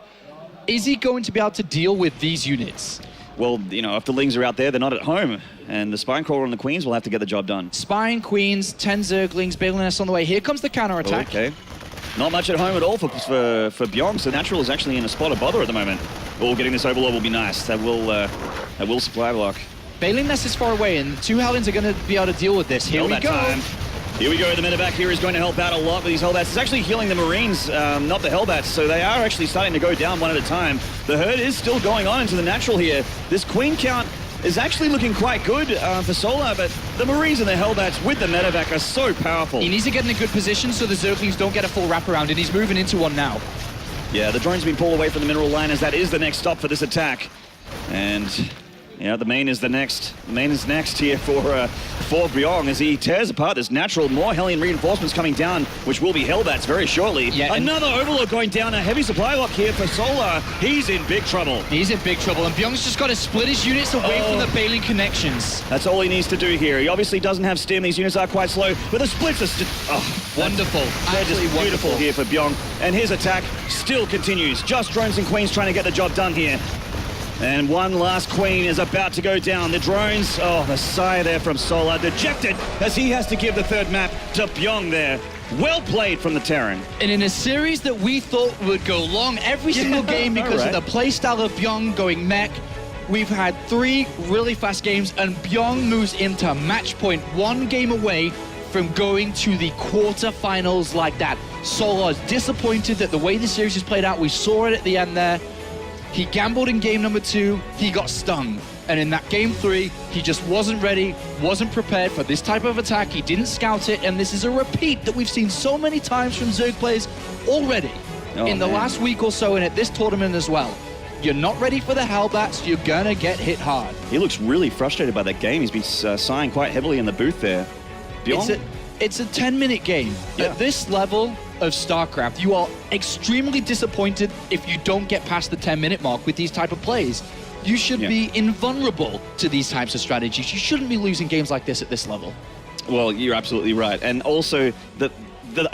is he going to be able to deal with these units? Well, you know, if the Lings are out there, they're not at home. And the Spinecrawler and the Queens will have to get the job done. Spine, Queens, 10 Zerglings, Baliness on the way. Here comes the counterattack. Okay. Not much at home at all for Bbyong, so Natural is actually in a spot of bother at the moment. Oh, getting this Overlord will be nice. That will supply block. Bailing Nest is far away, and the 2 Hellions are going to be able to deal with this. Here we go. Time. Here we go. The medevac here is going to help out a lot with these Hellbats. It's actually healing the Marines, not the Hellbats, so they are actually starting to go down one at a time. The herd is still going on into the Natural here. This Queen count is actually looking quite good for Solar, but the Marines and the Hellbats with the medevac are so powerful. He needs to get in a good position so the Zerglings don't get a full wraparound, and he's moving into one now. Yeah, the drone's been pulled away from the mineral line as that is the next stop for this attack. And yeah, the main is the next. The main is next here for Bbyong as he tears apart this Natural. More Hellion reinforcements coming down, which will be Hellbats very shortly. Yeah, another Overlord going down. A heavy supply lock here for Solar. He's in big trouble. He's in big trouble, and Bbyong's just got to split his units away from the Bailing connections. That's all he needs to do here. He obviously doesn't have stim. These units are quite slow, but the splits are Wonderful. They're just Absolutely beautiful wonderful here for Bbyong. And his attack still continues. Just drones and Queens trying to get the job done here. And one last Queen is about to go down. The drones, the sigh there from Solar, dejected as he has to give the 3rd map to Bbyong there. Well played from the Terran. And in a series that we thought would go long every single game because of the playstyle of Bbyong going mech, we've had 3 really fast games, and Bbyong moves into match point, 1 game away from going to the quarterfinals like that. Solar is disappointed that the way the series has played out, we saw it at the end there. He gambled in game number 2, he got stung. And in that game 3, he just wasn't ready, wasn't prepared for this type of attack. He didn't scout it, and this is a repeat that we've seen so many times from Zerg players already in the last week or so and at this tournament as well. You're not ready for the Hellbats, you're gonna get hit hard. He looks really frustrated by that game. He's been sighing quite heavily in the booth there. Bbyong? It's a 10-minute game. At this level of StarCraft, you are extremely disappointed if you don't get past the 10-minute mark with these type of plays. You should be invulnerable to these types of strategies. You shouldn't be losing games like this at this level. Well, you're absolutely right. And also, the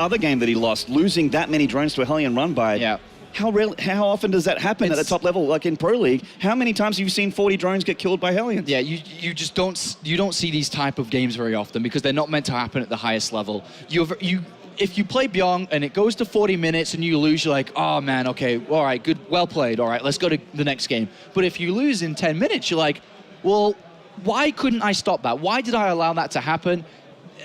other game that he lost, losing that many drones to a Hellion run by. Yeah. How often does that happen at the top level, like in Pro League? How many times have you seen 40 drones get killed by Hellions? Yeah, you just don't see these type of games very often because they're not meant to happen at the highest level. If you play Bbyong and it goes to 40 minutes and you lose, you're like, oh man, okay, all right, good, well played, all right, let's go to the next game. But if you lose in 10 minutes, you're like, well, why couldn't I stop that? Why did I allow that to happen?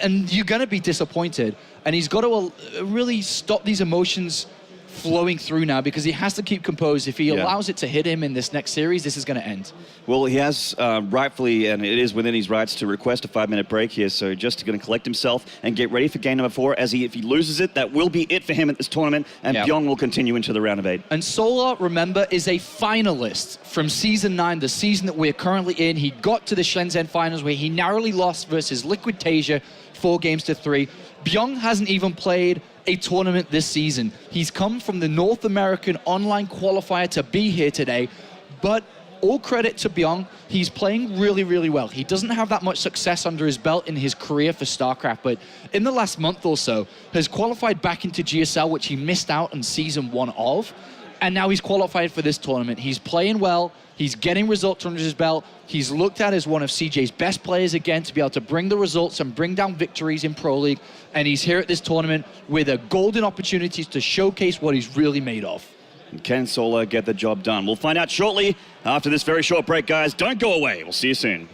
And you're gonna be disappointed. And he's got to really stop these emotions flowing through now because he has to keep composed. If he allows it to hit him in this next series, this is going to end. Well, he has rightfully, and it is within his rights to request a 5-minute break here, so just going to collect himself and get ready for game number 4. If he loses it, that will be it for him at this tournament, and Bbyong will continue into the round of 8. And Solar, remember, is a finalist from Season 9, the season that we're currently in. He got to the Shenzhen Finals where he narrowly lost versus Liquid Tasia 4-3. Bbyong hasn't even played a tournament this season. He's come from the North American online qualifier to be here today, but all credit to Bbyong, he's playing really, really well. He doesn't have that much success under his belt in his career for StarCraft, but in the last month or so, has qualified back into GSL, which he missed out on Season 1 of, and now he's qualified for this tournament. He's playing well, he's getting results under his belt, he's looked at as one of CJ's best players again to be able to bring the results and bring down victories in Pro League, and he's here at this tournament with a golden opportunity to showcase what he's really made of. Can Solar get the job done? We'll find out shortly after this very short break, guys. Don't go away. We'll see you soon.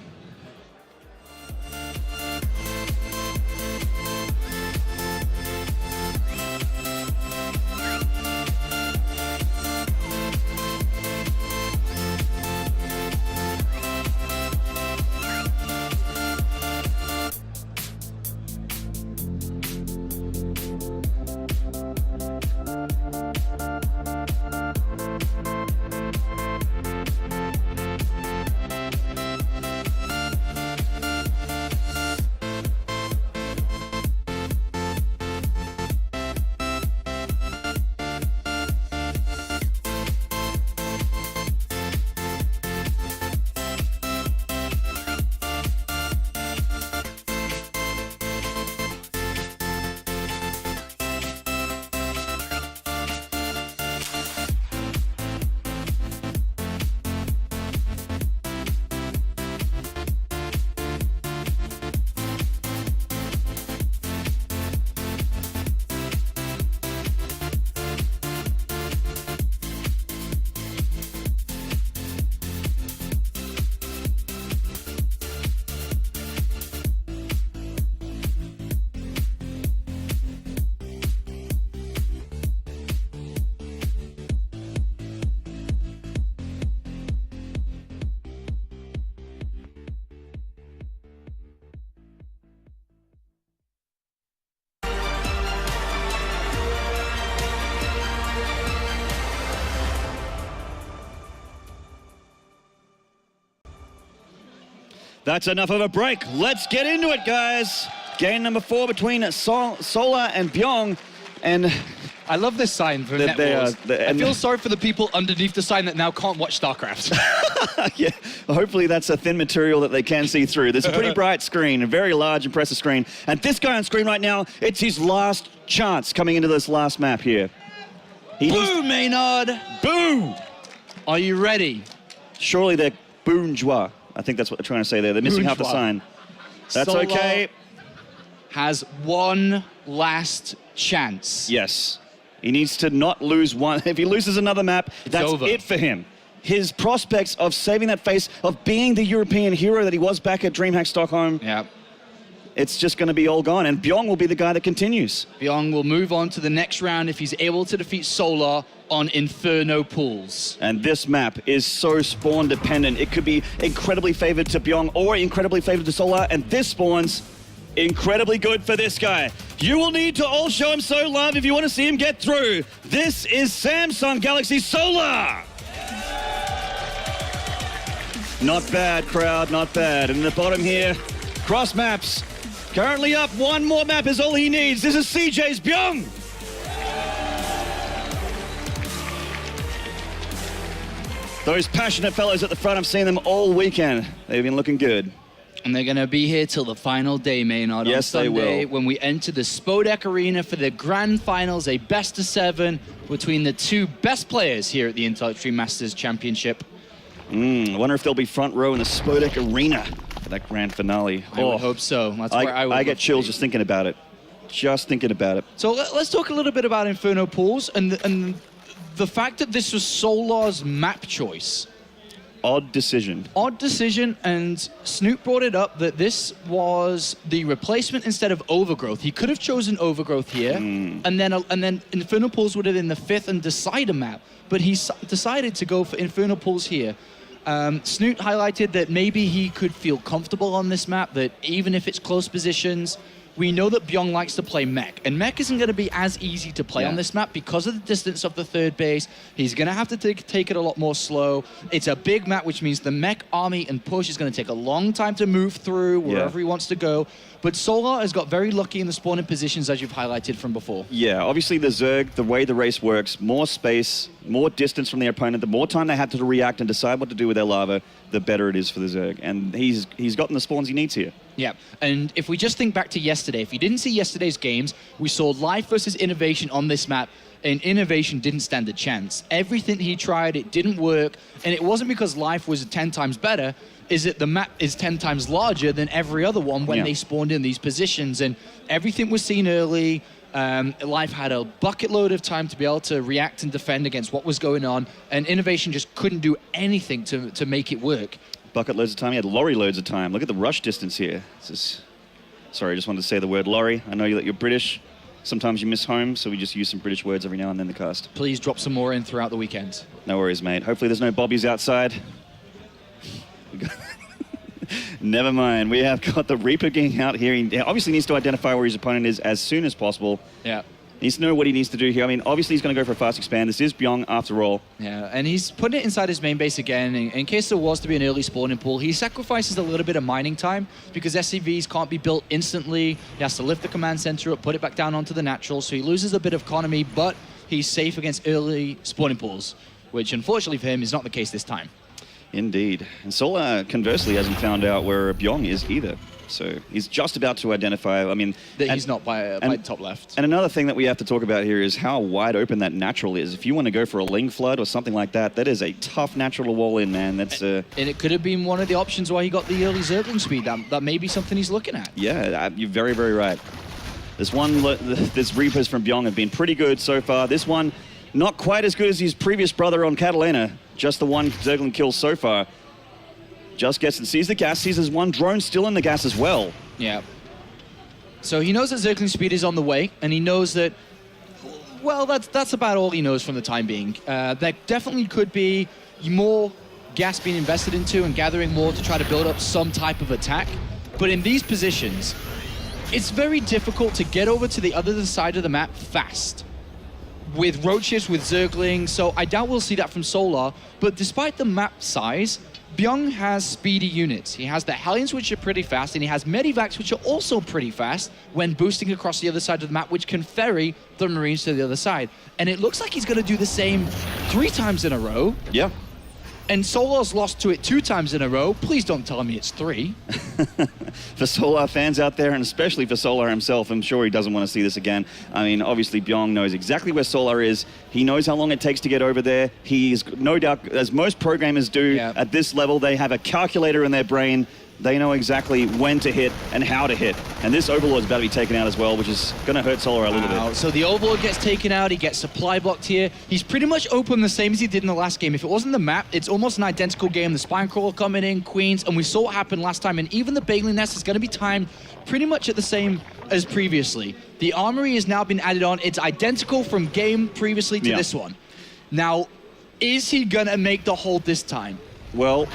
That's enough of a break. Let's get into it, guys. Game number 4 between Solar and Bbyong. And I love this sign for Netwars. I feel sorry for the people underneath the sign that now can't watch StarCraft. Yeah, hopefully that's a thin material that they can see through. There's a pretty bright screen, a very large, impressive screen. And this guy on screen right now, it's his last chance coming into this last map here. Boo, Maynard! Boo! Are you ready? Surely they're bourgeois. I think that's what they're trying to say there. They're missing half the sign. That's Solar okay. Has one last chance. Yes. He needs to not lose one. If he loses another map, that's over. it for him. His prospects of saving that face, of being the European hero that he was back at DreamHack Stockholm, it's just going to be all gone. And Bbyong will be the guy that continues. Bbyong will move on to the next round if he's able to defeat Solar on Inferno Pools. And this map is so spawn dependent. It could be incredibly favored to Bbyong or incredibly favored to Solar, and this spawn's incredibly good for this guy. You will need to all show him so love if you want to see him get through. This is Samsung Galaxy Solar. Not bad, crowd, not bad. And in the bottom here, cross maps. Currently up, one more map is all he needs. This is CJ's Bbyong. Those passionate fellows at the front, I've seen them all weekend. They've been looking good. And they're going to be here till the final day, Maynard. Yes, on they Sunday, will. when we enter the Spodek Arena for the grand finals, a best-of-7 between the two best players here at the Intel Extreme Masters Championship. I wonder if they'll be front row in the Spodek Arena for that grand finale. I would hope so. That's where I would I love get to chills be. just thinking about it. Just thinking about it. So let's talk a little bit about Inferno Pools and the fact that this was Solar's map choice. Odd decision. Odd decision, and Snoop brought it up that this was the replacement instead of Overgrowth. He could have chosen Overgrowth here, and then Inferno Pools would have been the 5th and Decider map, but he decided to go for Inferno Pools here. Snoot highlighted that maybe he could feel comfortable on this map, that even if it's close positions, we know that Bbyong likes to play mech, and mech isn't going to be as easy to play on this map because of the distance of the third base. He's going to have to take it a lot more slow. It's a big map, which means the mech army and push is going to take a long time to move through wherever he wants to go. But Solar has got very lucky in the spawning positions, as you've highlighted from before. Yeah, obviously the Zerg, the way the race works, more space, more distance from their opponent, the more time they have to react and decide what to do with their lava, the better it is for the Zerg. And he's gotten the spawns he needs here. Yeah, and if we just think back to yesterday, if you didn't see yesterday's games, we saw Life versus Innovation on this map, and Innovation didn't stand a chance. Everything he tried, it didn't work, and it wasn't because Life was 10 times better, is that the map is 10 times larger than every other one when they spawned in these positions, and everything was seen early. Life had a bucket load of time to be able to react and defend against what was going on, and Innovation just couldn't do anything to make it work. Bucket loads of time. He had lorry loads of time. Look at the rush distance here. Sorry, I just wanted to say the word lorry. I know that you're British. Sometimes you miss home, so we just use some British words every now and then in the cast. Please drop some more in throughout the weekend. No worries, mate. Hopefully there's no bobbies outside. Never mind. We have got the Reaper getting out here. He obviously needs to identify where his opponent is as soon as possible. Yeah. He needs to know what he needs to do here. I mean, obviously he's going to go for a fast expand. This is Bbyong after all. Yeah, and he's putting it inside his main base again. In case there was to be an early spawning pool, he sacrifices a little bit of mining time because SCVs can't be built instantly. He has to lift the command center up, put it back down onto the natural, so he loses a bit of economy, but he's safe against early spawning pools, which unfortunately for him is not the case this time. Indeed. And Solar, conversely, hasn't found out where Bbyong is either. So he's just about to identify, I mean... That he's not by top left. And another thing that we have to talk about here is how wide open that natural is. If you want to go for a Ling Flood or something like that, that is a tough natural to wall in, man. That's And it could have been one of the options why he got the early Zergling speed. That may be something he's looking at. Yeah, you're very, very right. This Reapers from Bbyong have been pretty good so far. This one, not quite as good as his previous brother on Catalina. Just the one Zergling kill so far. Just gets and sees the gas, sees there's one drone still in the gas as well. Yeah. So he knows that Zergling speed is on the way, and he knows that, well, that's about all he knows from the time being. There definitely could be more gas being invested into and gathering more to try to build up some type of attack. But in these positions, it's very difficult to get over to the other side of the map fast. With roaches, with Zergling, so I doubt we'll see that from Solar. But despite the map size, Bbyong has speedy units. He has the Hellions, which are pretty fast, and he has Medivacs, which are also pretty fast when boosting across the other side of the map, which can ferry the Marines to the other side. And it looks like he's going to do the same 3 times in a row. Yeah. And Solar's lost to it 2 times in a row. Please don't tell me it's 3. For Solar fans out there, and especially for Solar himself, I'm sure he doesn't want to see this again. I mean, obviously, Bbyong knows exactly where Solar is. He knows how long it takes to get over there. He is, no doubt, as most programmers do at this level, they have a calculator in their brain. They know exactly when to hit and how to hit. And this Overlord is about to be taken out as well, which is going to hurt Solar a little bit. So the Overlord gets taken out, he gets supply blocked here. He's pretty much open the same as he did in the last game. If it wasn't the map, it's almost an identical game. The Spinecrawler coming in, Queens, and we saw what happened last time. And even the Baneling Nest is going to be timed pretty much at the same as previously. The Armory has now been added on. It's identical from game previously to this one. Now, is he going to make the hold this time? Well,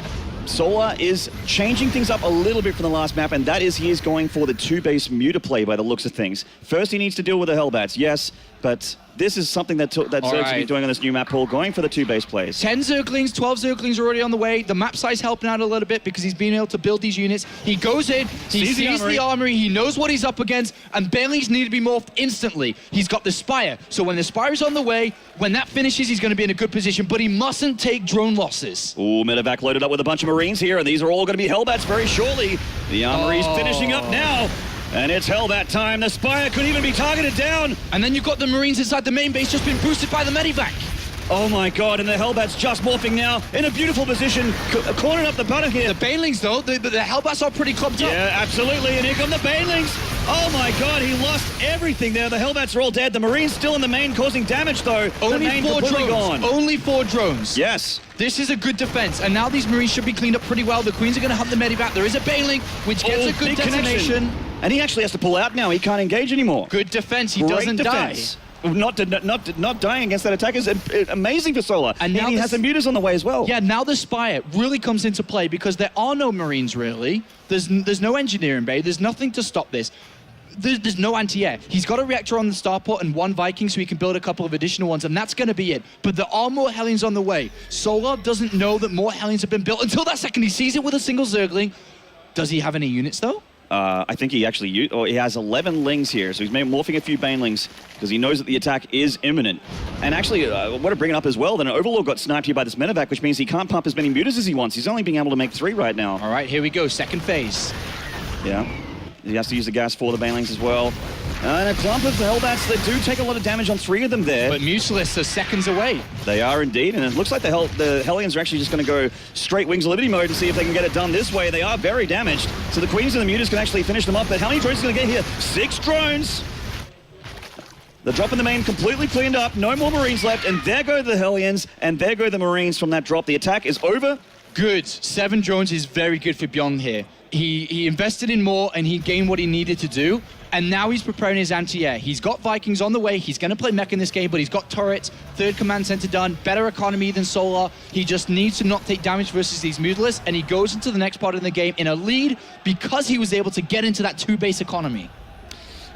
Solar is changing things up a little bit from the last map, and that is he is going for the 2-base muta play by the looks of things. First, he needs to deal with the Hellbats, yes, but this is something that Zerg's been doing on this new map pool, going for the 2 base plays. 10 Zerglings, 12 Zerglings are already on the way. The map size helping out a little bit because he's been able to build these units. He goes in, he sees the armory, he knows what he's up against, and Banelings need to be morphed instantly. He's got the Spire, so when the Spire is on the way, when that finishes, he's going to be in a good position, but he mustn't take drone losses. Ooh, Medevac loaded up with a bunch of Marines here, and these are all going to be Hellbats very shortly. The armory's finishing up now. And it's Hellbat time. The Spire could even be targeted down. And then you've got the Marines inside the main base just been boosted by the Medivac. Oh my God, and the Hellbat's just morphing now in a beautiful position, cornering up the button here. The Banelings, though, the Hellbats are pretty clumped up. Yeah, absolutely, and here come the Banelings. Oh my God, he lost everything there. The Hellbats are all dead. The Marines still in the main, causing damage, though. Only 4 drones. Gone. Only 4 drones. Yes. This is a good defense, and now these Marines should be cleaned up pretty well. The Queens are going to hunt the Medivac. There is a Baneling, which gets a good detonation. Connection. And he actually has to pull out now. He can't engage anymore. Good defense. He Great doesn't defense. die. Not dying against that attack is amazing for Solar. And now he has the mutas on the way as well. Yeah, now the Spire really comes into play because there are no Marines really. There's no engineering bay. There's nothing to stop this. There's no anti-air. He's got a reactor on the starport and 1 Viking so he can build a couple of additional ones, and that's going to be it. But there are more Hellions on the way. Solar doesn't know that more Hellions have been built until that second he sees it with a single Zergling. Does he have any units though? I think he actually he has 11 Lings here, so he's morphing a few Banelings because he knows that the attack is imminent. And actually, I want to bring it up as well that an Overlord got sniped here by this Medevac, which means he can't pump as many mutas as he wants. He's only being able to make 3 right now. All right, here we go, second phase. Yeah. He has to use the gas for the Banelings as well. And a clump of Hellbats that do take a lot of damage on 3 of them there. But Mutalisks are seconds away. They are indeed, and it looks like the Hellions are actually just going to go straight Wings of Liberty mode and see if they can get it done this way. They are very damaged, so the Queens and the Mutas can actually finish them up. But how many drones are going to get here? 6 drones! The drop in the main completely cleaned up, no more Marines left, and there go the Hellions, and there go the Marines from that drop. The attack is over. Good. 7 drones is very good for Bbyong here. He invested in more and he gained what he needed to do, and now he's preparing his anti-air. He's got Vikings on the way. He's going to play mech in this game, but he's got turrets, 3rd command center done, better economy than Solar. He just needs to not take damage versus these Mutalisks, and he goes into the next part of the game in a lead because he was able to get into that 2 base economy.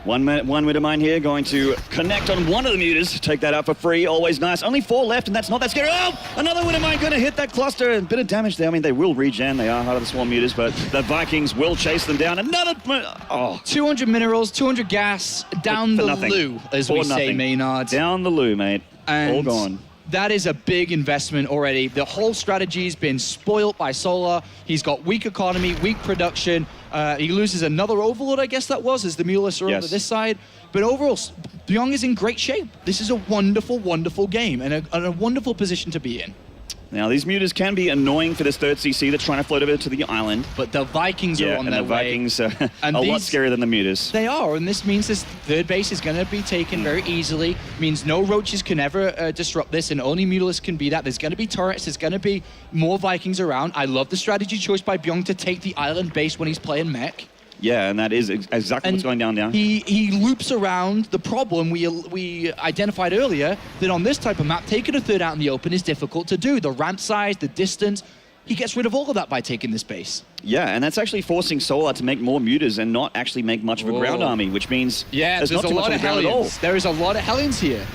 One Widow Mine here, going to connect on one of the mutas, take that out for free, always nice. Only 4 left, and that's not that scary. Oh, another Widow Mine going to hit that cluster, a bit of damage there. I mean, they will regen, they are Heart of the Swarm mutas, but the Vikings will chase them down. Another, 200 minerals, 200 gas, down the loo, as we say, Maynard. Down the loo, mate, all gone. That is a big investment already. The whole strategy's been spoilt by Solar. He's got weak economy, weak production. He loses another Overlord, I guess that was, as the Mutalisks are over this side. But overall, Bbyong is in great shape. This is a wonderful, wonderful game and a wonderful position to be in. Now, these mutas can be annoying for this 3rd CC that's trying to float over to the island. But the Vikings are on their way. The Vikings are a lot scarier than the mutas. They are, and this means this 3rd base is going to be taken very easily. Means no roaches can ever disrupt this, and only Mutalisks can be that. There's going to be turrets, there's going to be more Vikings around. I love the strategy choice by Bbyong to take the island base when he's playing mech. Yeah, and that is exactly what's going down now. He loops around the problem we identified earlier, that on this type of map, taking a 3rd out in the open is difficult to do. The ramp size, the distance, he gets rid of all of that by taking this base. Yeah, and that's actually forcing Solar to make more mutas and not actually make much of a ground army, which means there's not too much of a ground at all. There is a lot of Hellions here.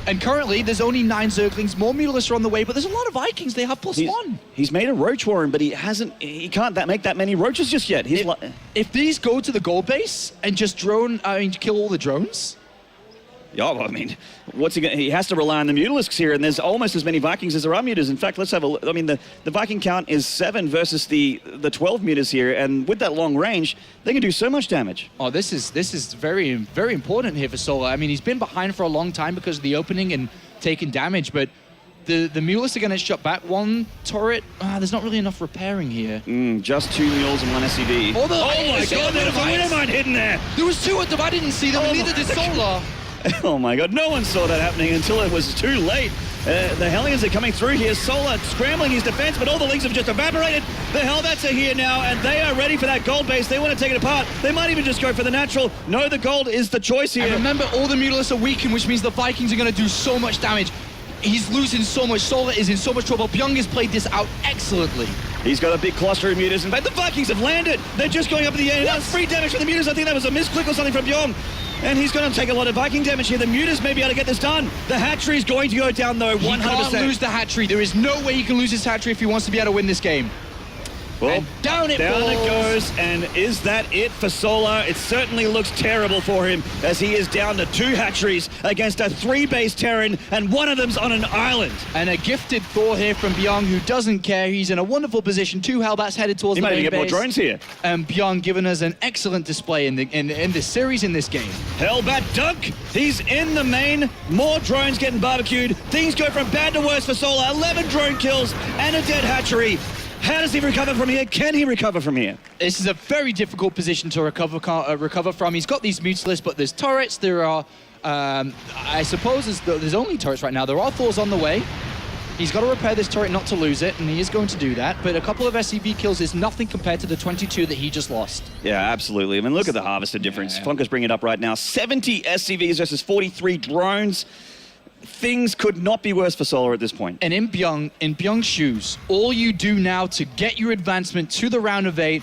And currently, there's only 9 Zerglings, more Mutalisks are on the way, but there's a lot of Vikings. They have +1. He's made a Roach Warren, but he can't make that many Roaches just yet. If these go to the gold base and just kill all the drones. Yeah, well, I mean, what's he going? He has to rely on the Mutalisks here, and there's almost as many Vikings as there are mutas. In fact, let's have a look. I mean, the Viking count is 7 versus the 12 mutas here, and with that long range, they can do so much damage. Oh, this is very, very important here for Solar. I mean, he's been behind for a long time because of the opening and taking damage, but the Mutalisks are going to shut back 1 turret. There's not really enough repairing here. Just 2 mules and 1 SCV. Oh my God, there's a Widow Mine hidden there. There was 2 of them. I didn't see them, and neither did Solar. Oh my God, no one saw that happening until it was too late. The Hellions are coming through here. Solar scrambling his defense, but all the Lings have just evaporated. The Hellbats are here now, and they are ready for that gold base. They want to take it apart. They might even just go for the natural. No, the gold is the choice here. And remember, all the Mutalisks are weakened, which means the Vikings are going to do so much damage. He's losing so much. Solar is in so much trouble. Bbyong has played this out excellently. He's got a big cluster of mutas. In fact, the Vikings have landed. They're just going up in the air. That's free damage from the mutas. I think that was a misclick or something from Bbyong. And he's going to take a lot of Viking damage here. The Mutas may be able to get this done. The hatchery is going to go down, though, 100%. He can't lose the hatchery. There is no way he can lose his hatchery if he wants to be able to win this game. Well, and down it Down it goes, and is that it for Solar? It certainly looks terrible for him, as he is down to 2 hatcheries against a 3-base Terran, and one of them's on an island. And a gifted Thor here from Bbyong, who doesn't care. He's in a wonderful position. 2 Hellbats headed towards the main He might even base. get more drones here. And Bbyong giving us an excellent display in this series, in this game. Hellbat dunk. He's in the main. More drones getting barbecued. Things go from bad to worse for Solar. 11 drone kills and a dead hatchery. How does he recover from here? Can he recover from here? This is a very difficult position to recover from. He's got these Mutalisks, but there's turrets. There are, I suppose there's only turrets right now. There are Thors on the way. He's got to repair this turret not to lose it, and he is going to do that. But a couple of SCV kills is nothing compared to the 22 that he just lost. Yeah, absolutely. I mean, look at the harvester difference. Yeah. Funker's bringing it up right now. 70 SCVs versus 43 drones. Things could not be worse for Solar at this point. And in Bbyong's shoes, all you do now to get your advancement to the round of 8,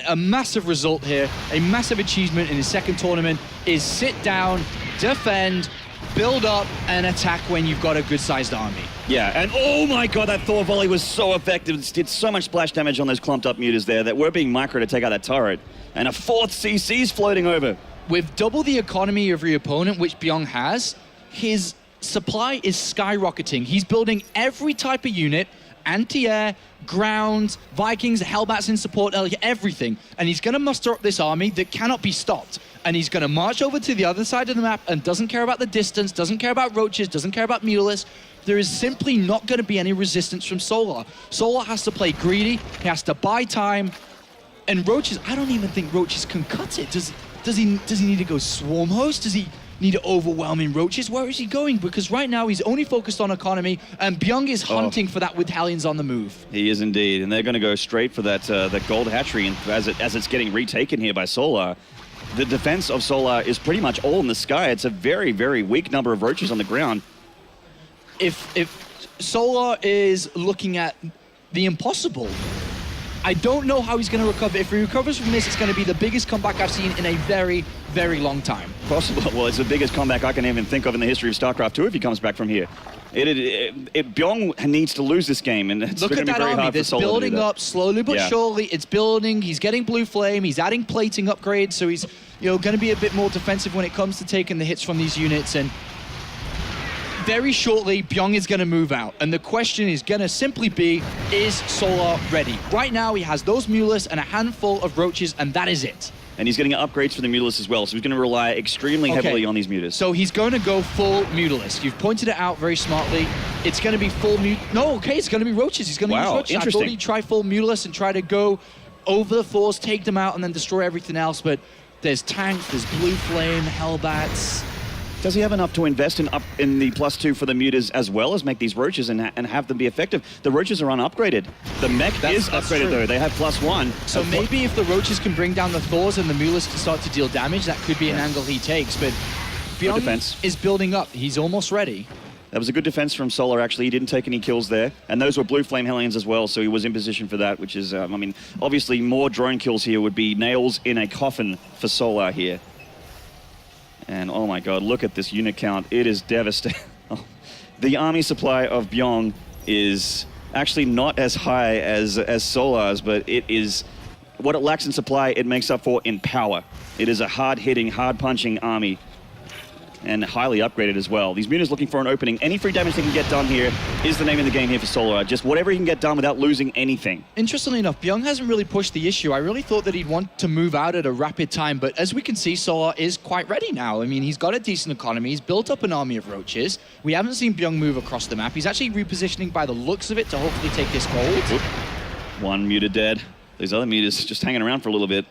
a massive result here, a massive achievement in his second tournament, is sit down, defend, build up, and attack when you've got a good-sized army. Yeah, and oh my god, that Thor volley was so effective. It did so much splash damage on those clumped up mutas there that were being micro to take out that turret. And a 4th CC's floating over. With double the economy of your opponent, which Bbyong has, his supply is skyrocketing. He's building every type of unit, anti-air, ground, Vikings, Hellbats in support, everything. And he's going to muster up this army that cannot be stopped. And he's going to march over to the other side of the map and doesn't care about the distance, doesn't care about roaches, doesn't care about Mutalisks. There is simply not going to be any resistance from Solar. Solar has to play greedy, he has to buy time. And roaches, I don't even think roaches can cut it. Does he need to go swarm host? Does he need overwhelming roaches? Where is he going? Because right now he's only focused on economy, and Bbyong is hunting for that with Hellions on the move. He is indeed, and they're going to go straight for that gold hatchery, and as it's getting retaken here by Solar. The defense of Solar is pretty much all in the sky. It's a very, very weak number of roaches on the ground. If Solar is looking at the impossible, I don't know how he's going to recover. If he recovers from this, it's going to be the biggest comeback I've seen in a very, very long time. Possible. Well, it's the biggest comeback I can even think of in the history of StarCraft 2 if he comes back from here. Bbyong needs to lose this game, and it's Look going to at be that very army hard for that's Solar to do building that. up slowly but Yeah. surely. It's building. He's getting blue flame. He's adding plating upgrades, so he's going to be a bit more defensive when it comes to taking the hits from these units. And very shortly, Bbyong is going to move out. And the question is going to simply be, is Solar ready? Right now, he has those Mutalisks and a handful of roaches, and that is it. And he's getting upgrades for the Mutalisks as well, so he's going to rely extremely heavily on these mutas. So he's going to go full Mutalisk. You've pointed it out very smartly. It's going to be full it's going to be roaches. He's going to use roaches. I thought he'd try full Mutalisk and try to go over the Thors, take them out, and then destroy everything else. But there's tanks, there's blue flame, Hellbats. Does he have enough to invest in the +2 for the mutas as well as make these roaches and have them be effective? The roaches are unupgraded. The mech is upgraded though. They have +1. So maybe if the roaches can bring down the Thors and the Mutalisks can start to deal damage, that could be an angle he takes. But Bbyong is building up. He's almost ready. That was a good defense from Solar, actually. He didn't take any kills there. And those were Blue Flame Hellions as well, so he was in position for that, which is, I mean, obviously more drone kills here would be nails in a coffin for Solar here. And oh my god, look at this unit count. It is devastating. The army supply of Bbyong is actually not as high as Solar's, but it is what it lacks in supply, it makes up for in power. It is a hard-hitting, hard-punching army, and highly upgraded as well. These mutas looking for an opening. Any free damage they can get done here is the name of the game here for Solar. Just whatever he can get done without losing anything. Interestingly enough, Bbyong hasn't really pushed the issue. I really thought that he'd want to move out at a rapid time, but as we can see, Solar is quite ready now. I mean, he's got a decent economy. He's built up an army of roaches. We haven't seen Bbyong move across the map. He's actually repositioning by the looks of it to hopefully take this gold. One muta dead. These other mutas just hanging around for a little bit.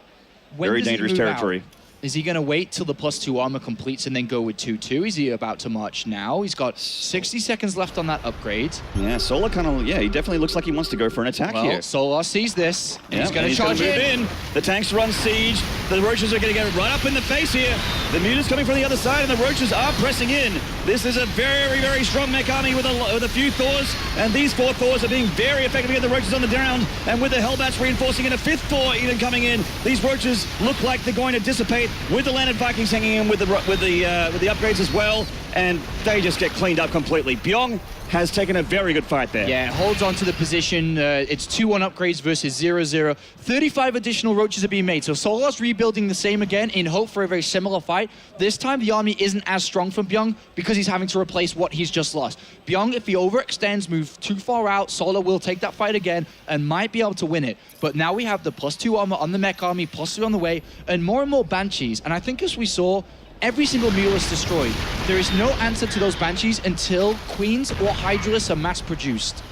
Very dangerous territory. Out? Is he going to wait till the +2 armor completes and then go with 2-2? Is he about to march now? He's got 60 seconds left on that upgrade. Yeah, Solar kind of, he definitely looks like he wants to go for an attack here. Solar sees this. Yeah, he's going to charge move in. The tanks run siege. The Roaches are going to get right up in the face here. The Muta's coming from the other side, and the Roaches are pressing in. This is a very, very strong mech army with a few Thors, and these 4 Thors are being very effective to get the Roaches on the ground, and with the Hellbats reinforcing in a 5th Thor even coming in, these Roaches look like they're going to dissipate with the Landed Vikings hanging in with the upgrades as well, and they just get cleaned up completely. Bbyong has taken a very good fight there. Yeah, holds on to the position. It's 2-1 upgrades versus 0-0. 35 additional Roaches are being made. So Solar's rebuilding the same again in hope for a very similar fight. This time the army isn't as strong from Bbyong because he's having to replace what he's just lost. Bbyong, if he overextends, moves too far out, Solar will take that fight again and might be able to win it. But now we have the +2 armor on the mech army, +3 on the way, and more Banshees. And I think as we saw, every single mule is destroyed. There is no answer to those Banshees until Queens or Hydralisks are mass-produced.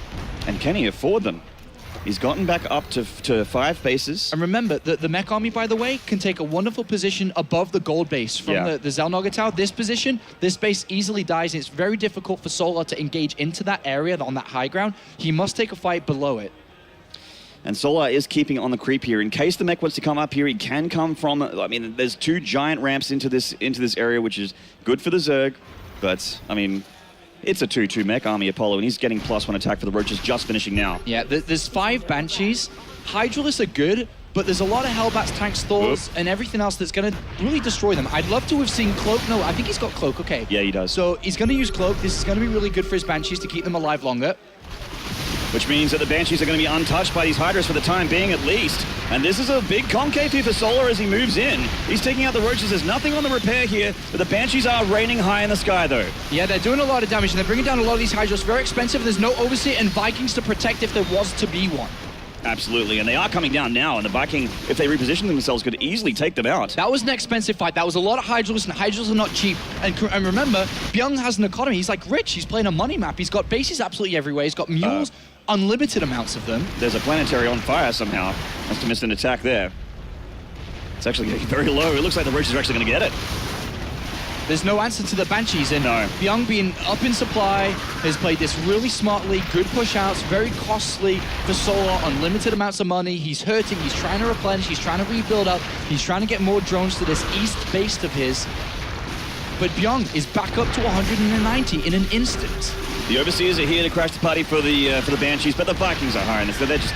And can he afford them? He's gotten back up to 5 bases. And remember, the mech army, by the way, can take a wonderful position above the gold base from the Xel'Naga Tower. This position, this base easily dies, and it's very difficult for Solar to engage into that area on that high ground. He must take a fight below it. And Solar is keeping on the creep here. In case the mech wants to come up here, he can come from... I mean, there's 2 giant ramps into this area, which is good for the Zerg. But, I mean, it's a 2-2 mech army, Apollo, and he's getting +1 attack for the Roaches just finishing now. Yeah, there's 5 Banshees. Hydralisks are good, but there's a lot of Hellbats, tanks, Thors, and everything else that's going to really destroy them. I'd love to have seen Cloak. No, I think he's got Cloak, okay. Yeah, he does. So he's going to use Cloak. This is going to be really good for his Banshees to keep them alive longer. Which means that the Banshees are going to be untouched by these Hydras for the time being, at least. And this is a big concave here for Solar as he moves in. He's taking out the Roaches. There's nothing on the repair here, but the Banshees are raining high in the sky, though. Yeah, they're doing a lot of damage, and they're bringing down a lot of these Hydras. Very expensive. There's no Overseer and Vikings to protect if there was to be one. Absolutely, and they are coming down now, and the Viking, if they reposition themselves, could easily take them out. That was an expensive fight. That was a lot of Hydralisks, and Hydralisks are not cheap. And remember, Bbyong has an economy. He's like rich. He's playing a money map. He's got bases absolutely everywhere. He's got mules, unlimited amounts of them. There's a planetary on fire somehow. Must have missed an attack there. It's actually getting very low. It looks like the Roaches are actually going to get it. There's no answer to the Banshees, and Bbyong being up in supply has played this really smartly, good push-outs, very costly for Solar, unlimited amounts of money. He's hurting, he's trying to replenish, he's trying to rebuild up, he's trying to get more drones to this east base of his. But Bbyong is back up to 190 in an instant. The Overseers are here to crash the party for the Banshees, but the Vikings are higher in this.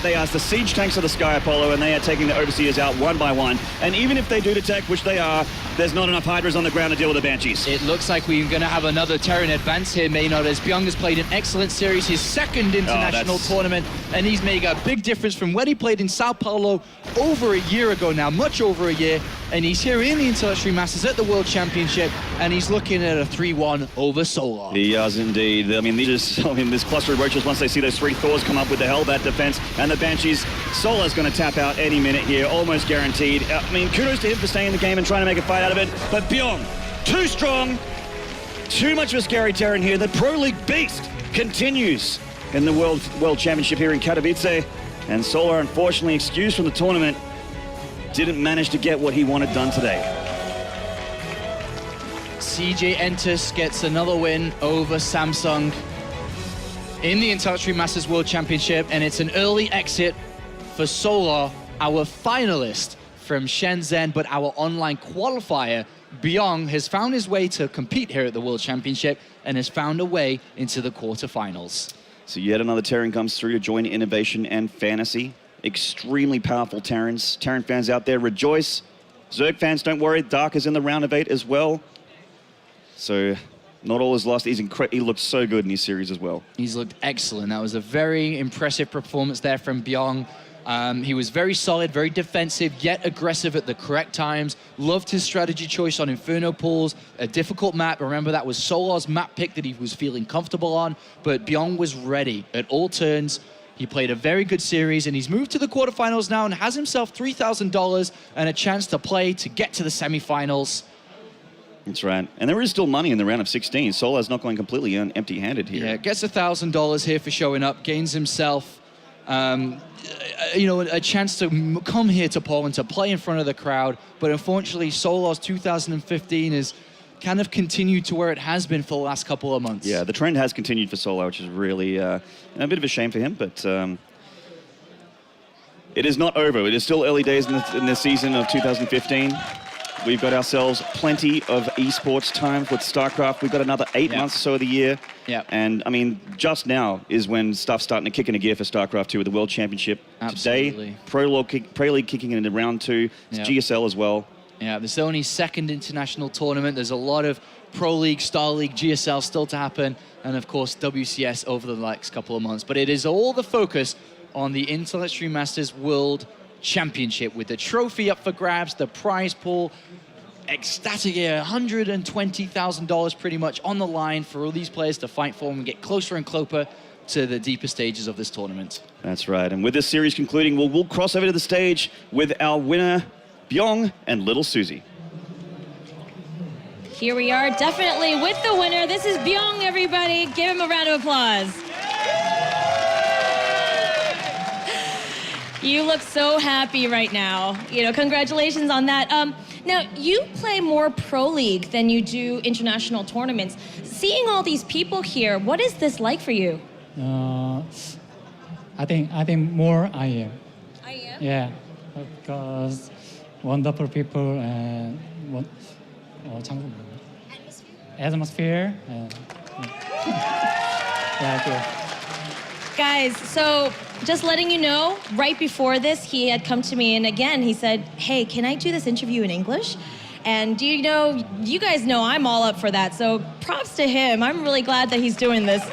They are the siege tanks of the Sky Apollo, and they are taking the Overseers out one by one. And even if they do detect, which they are, there's not enough Hydras on the ground to deal with the Banshees. It looks like we're going to have another Terran advance here, Maynard, as Bbyong has played an excellent series, his second international tournament, and he's made a big difference from when he played in Sao Paulo over a year ago now, much over a year, and he's here in the Intellectual Masters at the World Championship, and he's looking at a 3-1 over Solar. He does indeed. I mean, this cluster of Roaches, once they see those 3 Thors come up with the Hellbat defense and the Banshees, Solar's going to tap out any minute here, almost guaranteed. I mean, kudos to him for staying in the game and trying to make a fight out of it, but Bbyong, too strong, too much of a scary Terran here. The Pro League beast continues in the World Championship here in Katowice, and Solar, unfortunately excused from the tournament, didn't manage to get what he wanted done today. CJ Entus gets another win over Samsung in the Intellectual Masters World Championship, and it's an early exit for Solar, our finalist from Shenzhen, but our online qualifier. Bbyong has found his way to compete here at the World Championship and has found a way into the quarterfinals. So yet another Terran comes through to join Innovation and Fantasy. Extremely powerful Terrans. Terran fans out there, rejoice. Zerg fans, don't worry. Dark is in the round of 8 as well. So not all is lost. He looked so good in his series as well. He's looked excellent. That was a very impressive performance there from Bbyong. He was very solid, very defensive, yet aggressive at the correct times. Loved his strategy choice on Inferno Pools, a difficult map. Remember, that was Solar's map pick that he was feeling comfortable on, but Bbyong was ready at all turns. He played a very good series, and he's moved to the quarterfinals now and has himself $3,000 and a chance to play to get to the semifinals. That's right. And there is still money in the round of 16. Solar's not going completely empty-handed here. Yeah, gets $1,000 here for showing up, gains himself a chance to come here to Poland to play in front of the crowd. But unfortunately, Solar's 2015 is kind of continued to where it has been for the last couple of months. Yeah, the trend has continued for Solar, which is really a bit of a shame for him, but It is not over. It is still early days in the season of 2015. We've got ourselves plenty of esports time with StarCraft. We've got another 8 months or so of the year. Yeah. And I mean, just now is when stuff's starting to kick into gear for StarCraft 2 with the World Championship. Absolutely. Today, Pro League kicking into round 2. It's GSL as well. Yeah, this is only second international tournament. There's a lot of Pro League, Star League, GSL still to happen. And of course, WCS over the next couple of months. But it is all the focus on the Intel Extreme Masters World Championship with the trophy up for grabs, the prize pool, ecstatic here, $120,000 pretty much on the line for all these players to fight for and get closer and closer to the deeper stages of this tournament. That's right. And with this series concluding, we'll cross over to the stage with our winner, Bbyong and Little Susie. Here we are, definitely with the winner. This is Bbyong, everybody. Give him a round of applause. You look so happy right now. You know, congratulations on that. Now, you play more Pro League than you do international tournaments. Seeing all these people here, what is this like for you? I think more IEM. IEM? Yeah, because wonderful people and atmosphere. And, yeah, good. Guys, so just letting you know, right before this, he had come to me and again, he said, hey, can I do this interview in English? And you know, you guys know I'm all up for that, so props to him. I'm really glad that he's doing this.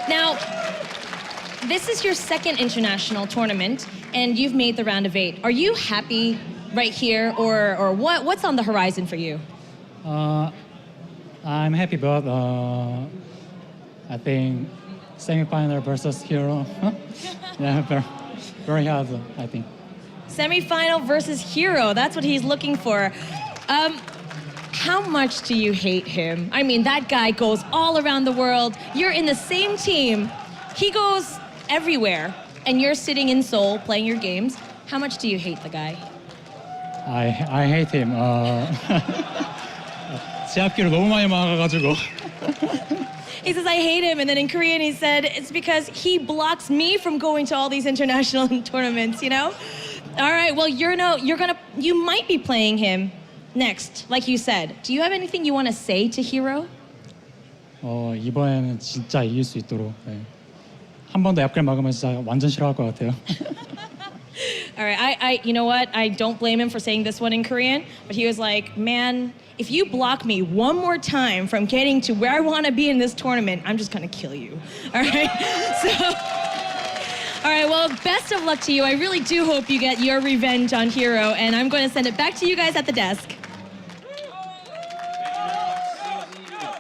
Now, this is your second international tournament, and you've made the round of 8. Are you happy right here, or what's on the horizon for you? I'm happy, but I think semi-final versus Hero. Yeah, very hard, I think. Semi-final versus Hero, that's what he's looking for. How much do you hate him? I mean, that guy goes all around the world. You're in the same team. He goes everywhere, and you're sitting in Seoul playing your games. How much do you hate the guy? I hate him. 제 앞길을 너무 많이 막아가지고. He says, I hate him, and then in Korean he said, it's because he blocks me from going to all these international tournaments, you know? All right, well, you might be playing him next, like you said. Do you have anything you want to say to Hero? 이번에는 진짜 이길 수 있도록. 네. 한 번 더 앞길 막으면 진짜 완전 싫어할 것 같아요. All right, you know what? I don't blame him for saying this one in Korean, but he was like, man, if you block me one more time from getting to where I want to be in this tournament, I'm just going to kill you. All right? All right, well, best of luck to you. I really do hope you get your revenge on Hero, and I'm going to send it back to you guys at the desk.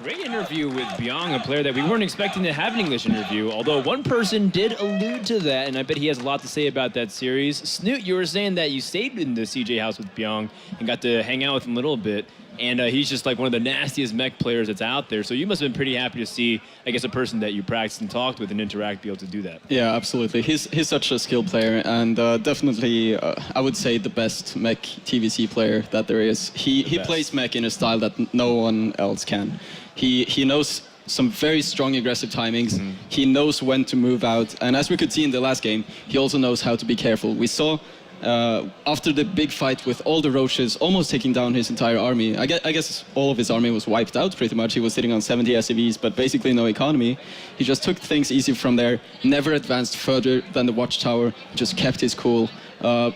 Great interview with Bbyong, a player that we weren't expecting to have an English interview, although one person did allude to that, and I bet he has a lot to say about that series. Snoot, you were saying that you stayed in the CJ house with Bbyong and got to hang out with him a little bit, and he's just like one of the nastiest mech players that's out there, so you must have been pretty happy to see, I guess, a person that you practiced and talked with and interact be able to do that. Yeah, absolutely. He's such a skilled player, and definitely, I would say, the best mech TVC player that there is. He plays mech in a style that no one else can. He knows some very strong aggressive timings. Mm-hmm. He knows when to move out. And as we could see in the last game, he also knows how to be careful. We saw after the big fight with all the roaches almost taking down his entire army. I guess all of his army was wiped out pretty much. He was sitting on 70 SCVs, but basically no economy. He just took things easy from there, never advanced further than the watchtower, just kept his cool.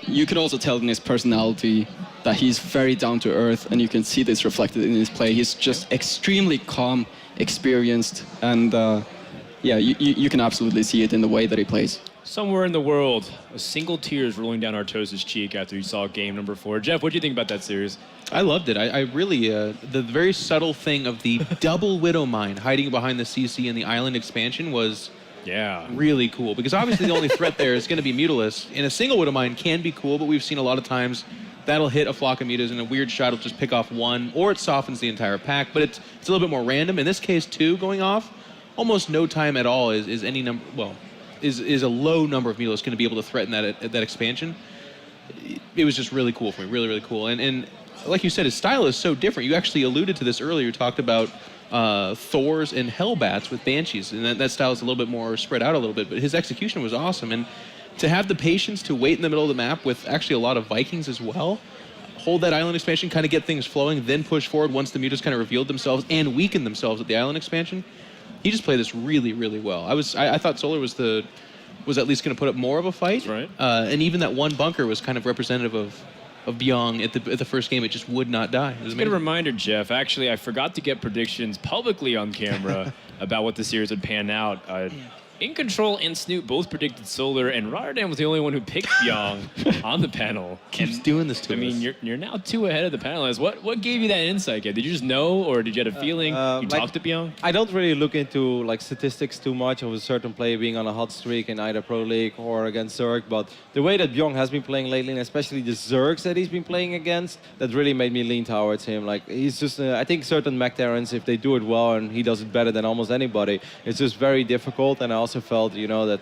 You can also tell in his personality that he's very down to earth, and you can see this reflected in his play. He's just extremely calm, experienced, and yeah, you can absolutely see it in the way that he plays. Somewhere in the world, a single tear is rolling down Artos' cheek after you saw game number 4. Jeff, what do you think about that series? I loved it. I really, the very subtle thing of the double Widow Mine hiding behind the CC and the island expansion was really cool. Because obviously the only threat there is going to be Mutalisk. And a single Widow Mine can be cool, but we've seen a lot of times that'll hit a flock of mutas and a weird shot will just pick off one, or it softens the entire pack. But it's a little bit more random. In this case, 2 going off, almost no time at all is any number, well, is a low number of Mutalisk going to be able to threaten that expansion. It was just really cool for me, really, really cool. And like you said, his style is so different. You actually alluded to this earlier. You talked about Thors and Hellbats with Banshees, and that style is a little bit more spread out a little bit, but his execution was awesome. And to have the patience to wait in the middle of the map with actually a lot of Vikings as well, hold that island expansion, kind of get things flowing, then push forward once the mutas kind of revealed themselves and weakened themselves at the island expansion. He just played this really, really well. I thought Solar was at least going to put up more of a fight. Right. And even that one bunker was kind of representative of Bbyong at the first game. It just would not die. It was Good amazing. reminder, Jeff. Actually, I forgot to get predictions publicly on camera about what the series would pan out. In Control and Snoot both predicted Solar, and Rotterdam was the only one who picked Bbyong on the panel. Keeps doing this to I us. mean, you're now 2 ahead of the panelists. What gave you that insight, kid? Did you just know, or did you have a feeling? You talked to Bbyong? I don't really look into like statistics too much of a certain player being on a hot streak in either Pro League or against Zerg, but the way that Bbyong has been playing lately, and especially the Zergs that he's been playing against, that really made me lean towards him. Like he's just, I think certain mech Terrans, if they do it well, and he does it better than almost anybody, it's just very difficult. And I also felt, that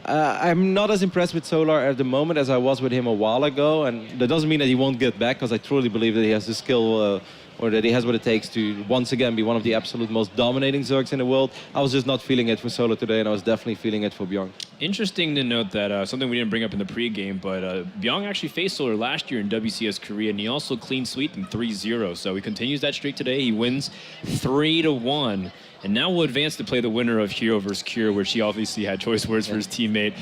I'm not as impressed with Solar at the moment as I was with him a while ago, and that doesn't mean that he won't get back, because I truly believe that he has the skill or that he has what it takes to once again be one of the absolute most dominating Zergs in the world. I was just not feeling it for Solar today, and I was definitely feeling it for Bbyong. Interesting to note that something we didn't bring up in the pregame, but Bbyong actually faced Solar last year in WCS Korea, and he also clean sweeped him 3-0. So he continues that streak today. He wins 3-1. And now we'll advance to play the winner of Hero vs. Cure, where she obviously had choice words for his teammate.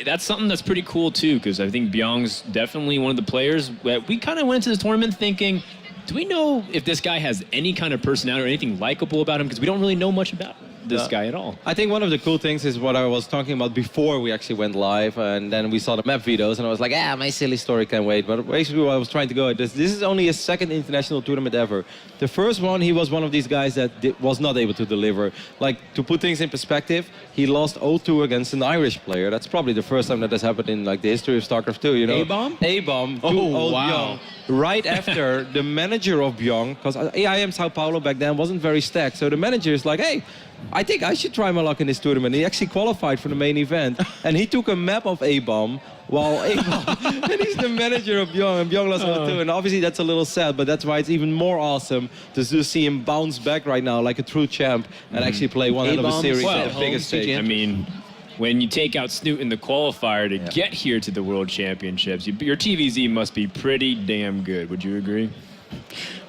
That's something that's pretty cool, too, because I think Byong's definitely one of the players that we kind of went into this tournament thinking, do we know if this guy has any kind of personality or anything likable about him? Because we don't really know much about this guy at all. I think one of the cool things is what I was talking about before we actually went live, and then we saw the map videos, and I was like, my silly story can't wait. But basically what I was trying to go at this is only his second international tournament ever. The first one, he was one of these guys that was not able to deliver. Like, to put things in perspective, he lost 0-2 against an Irish player. That's probably the first time that has happened in like the history of StarCraft 2, A-bomb? A-bomb to Oh, old wow. Bbyong. Right after the manager of Bbyong, because IEM Sao Paulo back then wasn't very stacked, so the manager is like, hey, I think I should try my luck in this tournament. He actually qualified for the main event, and he took a map of A-bomb, while A-bomb, and he's the manager of Bbyong, and Bbyong lost 0-2, and obviously that's a little sad, but that's why it's even more awesome to just see him bounce back right now like a true champ and actually play one hell of a A-bomb series well, at the biggest home stage. I mean, when you take out Snoot in the qualifier to get here to the World Championships, your TVZ must be pretty damn good. Would you agree?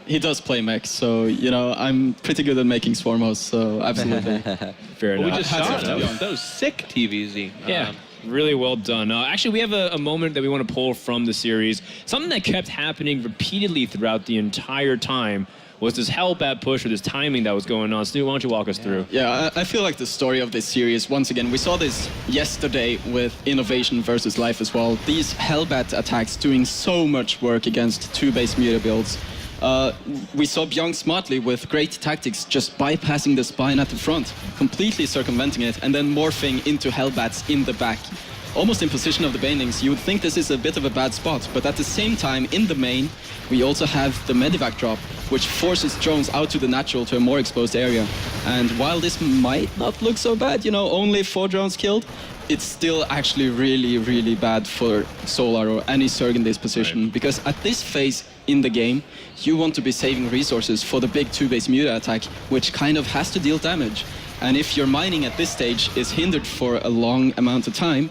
He does play mech, so, I'm pretty good at making swarm hosts, so absolutely. Fair Well, we enough. just saw it. That was sick, TVZ. Yeah, really well done. Actually, we have a moment that we want to pull from the series. Something that kept happening repeatedly throughout the entire time was this Hellbat push or this timing that was going on. Snoot, why don't you walk us through? Yeah, I feel like the story of this series, once again, we saw this yesterday with Innovation versus Life as well. These Hellbat attacks doing so much work against 2-base Muta builds. We saw Bbyong smartly with great tactics just bypassing the spine at the front, completely circumventing it, and then morphing into Hellbats in the back. Almost in position of the Banelings. You would think this is a bit of a bad spot, but at the same time, in the main, we also have the Medivac drop, which forces drones out to the natural to a more exposed area. And while this might not look so bad, only 4 drones killed, it's still actually really, really bad for Solar or any Zerg in this position, because at this phase in the game, you want to be saving resources for the big 2-base Muta attack, which kind of has to deal damage. And if your mining at this stage is hindered for a long amount of time,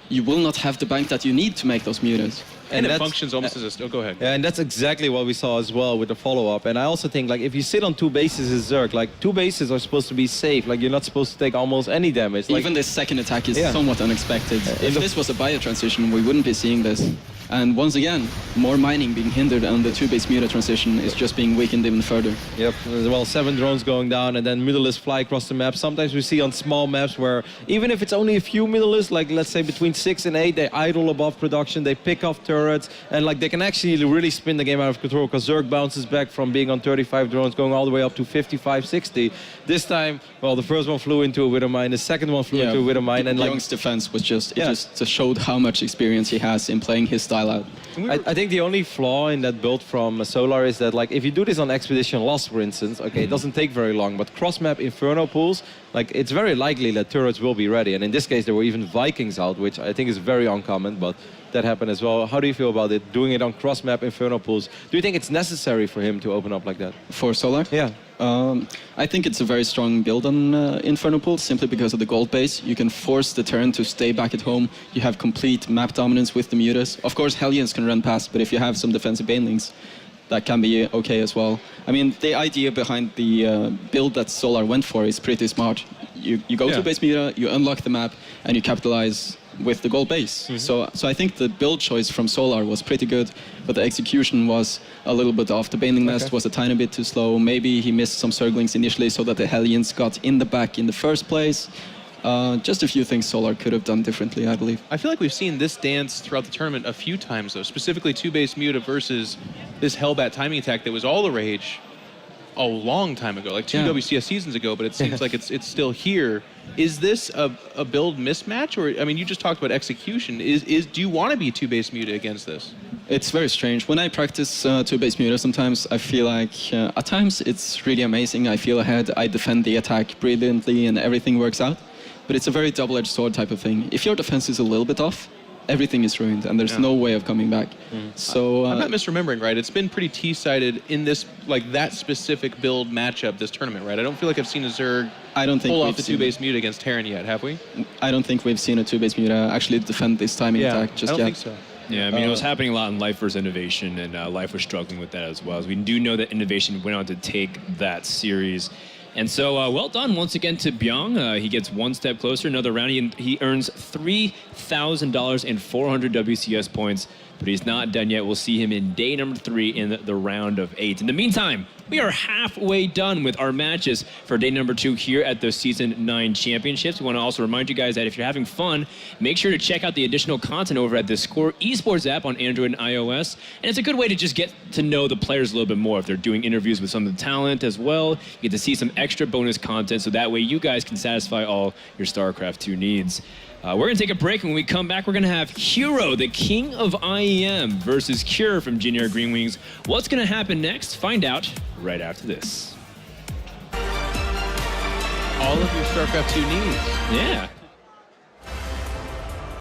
you will not have the bank that you need to make those mutas. And it that's- functions almost as a... Oh, go ahead. Yeah, and that's exactly what we saw as well with the follow-up. And I also think, like, if you sit on 2 bases as Zerg, like, 2 bases are supposed to be safe. Like, you're not supposed to take almost any damage. Like, Even this second attack is Yeah. somewhat unexpected. If this was a bio transition, we wouldn't be seeing this. And once again, more mining being hindered, and the 2-base Muta transition is just being weakened even further. Yep, well, 7 drones going down, and then Mutalisks fly across the map. Sometimes we see on small maps where, even if it's only a few Mutalisks, like let's say between 6 and 8, they idle above production, they pick off turrets, and like they can actually really spin the game out of control, because Zerg bounces back from being on 35 drones, going all the way up to 55, 60. This time, well, the first one flew into a Widow Mine, the second one flew into a Widow Mine, and like... Bbyong's defense was just, it just showed how much experience he has in playing his style out. I think the only flaw in that build from Solar is that, like, if you do this on Expedition Lost, for instance, okay, it doesn't take very long, but cross-map Inferno pools, like, it's very likely that turrets will be ready. And in this case, there were even Vikings out, which I think is very uncommon, but that happened as well. How do you feel about it, doing it on cross-map Inferno pools? Do you think it's necessary for him to open up like that? For Solar? Yeah. I think it's a very strong build on Inferno Pool simply because of the gold base. You can force the turn to stay back at home. You have complete map dominance with the Mutas. Of course, Hellions can run past, but if you have some defensive banelings, that can be okay as well. I mean, the idea behind the build that Solar went for is pretty smart. You go to base Muta, you unlock the map, and you capitalize with the gold base. So I think the build choice from Solar was pretty good, but the execution was a little bit off. The Baneling Nest was a tiny bit too slow. Maybe he missed some Zerglings initially so that the Hellions got in the back in the first place. Just a few things Solar could have done differently, I believe. I feel like we've seen this dance throughout the tournament a few times, though, specifically 2-base Muta versus this Hellbat timing attack that was all the rage a long time ago, like 2 WCS seasons ago, but it seems like it's still here. Is this a build mismatch? Or, I mean, you just talked about execution. Do you want to be 2-base Muta against this? It's very strange. When I practice 2-base Muta, sometimes I feel like, at times it's really amazing. I feel ahead, I defend the attack brilliantly and everything works out. But it's a very double-edged sword type of thing. If your defense is a little bit off, everything is ruined and there's no way of coming back. So I'm not misremembering, right? It's been pretty T-sided in this, like that specific build matchup this tournament, right? I don't feel like I've seen a Zerg pull off the 2-base Muta against Terran yet, have we? I don't think we've seen a 2-base Muta actually defend this timing attack just I don't yet. think so. Yeah, I mean, it was happening a lot in Life versus Innovation, and Life was struggling with that as well. As we do know that Innovation went on to take that series. And so, well done once again to Bbyong. He gets one step closer, another round. He earns $3,000 and 400 WCS points, but he's not done yet. We'll see him in day number 3 in the round of 8. In the meantime, we are halfway done with our matches for day number 2 here at the Season 9 Championships. We want to also remind you guys that if you're having fun, make sure to check out the additional content over at the Score Esports app on Android and iOS. And it's a good way to just get to know the players a little bit more. If they're doing interviews with some of the talent as well, you get to see some extra bonus content, so that way you guys can satisfy all your StarCraft 2 needs. We're going to take a break, and when we come back, we're going to have Hero, the king of IEM, versus Cure from Junior Green Wings. What's going to happen next? Find out right after this. All of your StarCraft 2 needs. Yeah.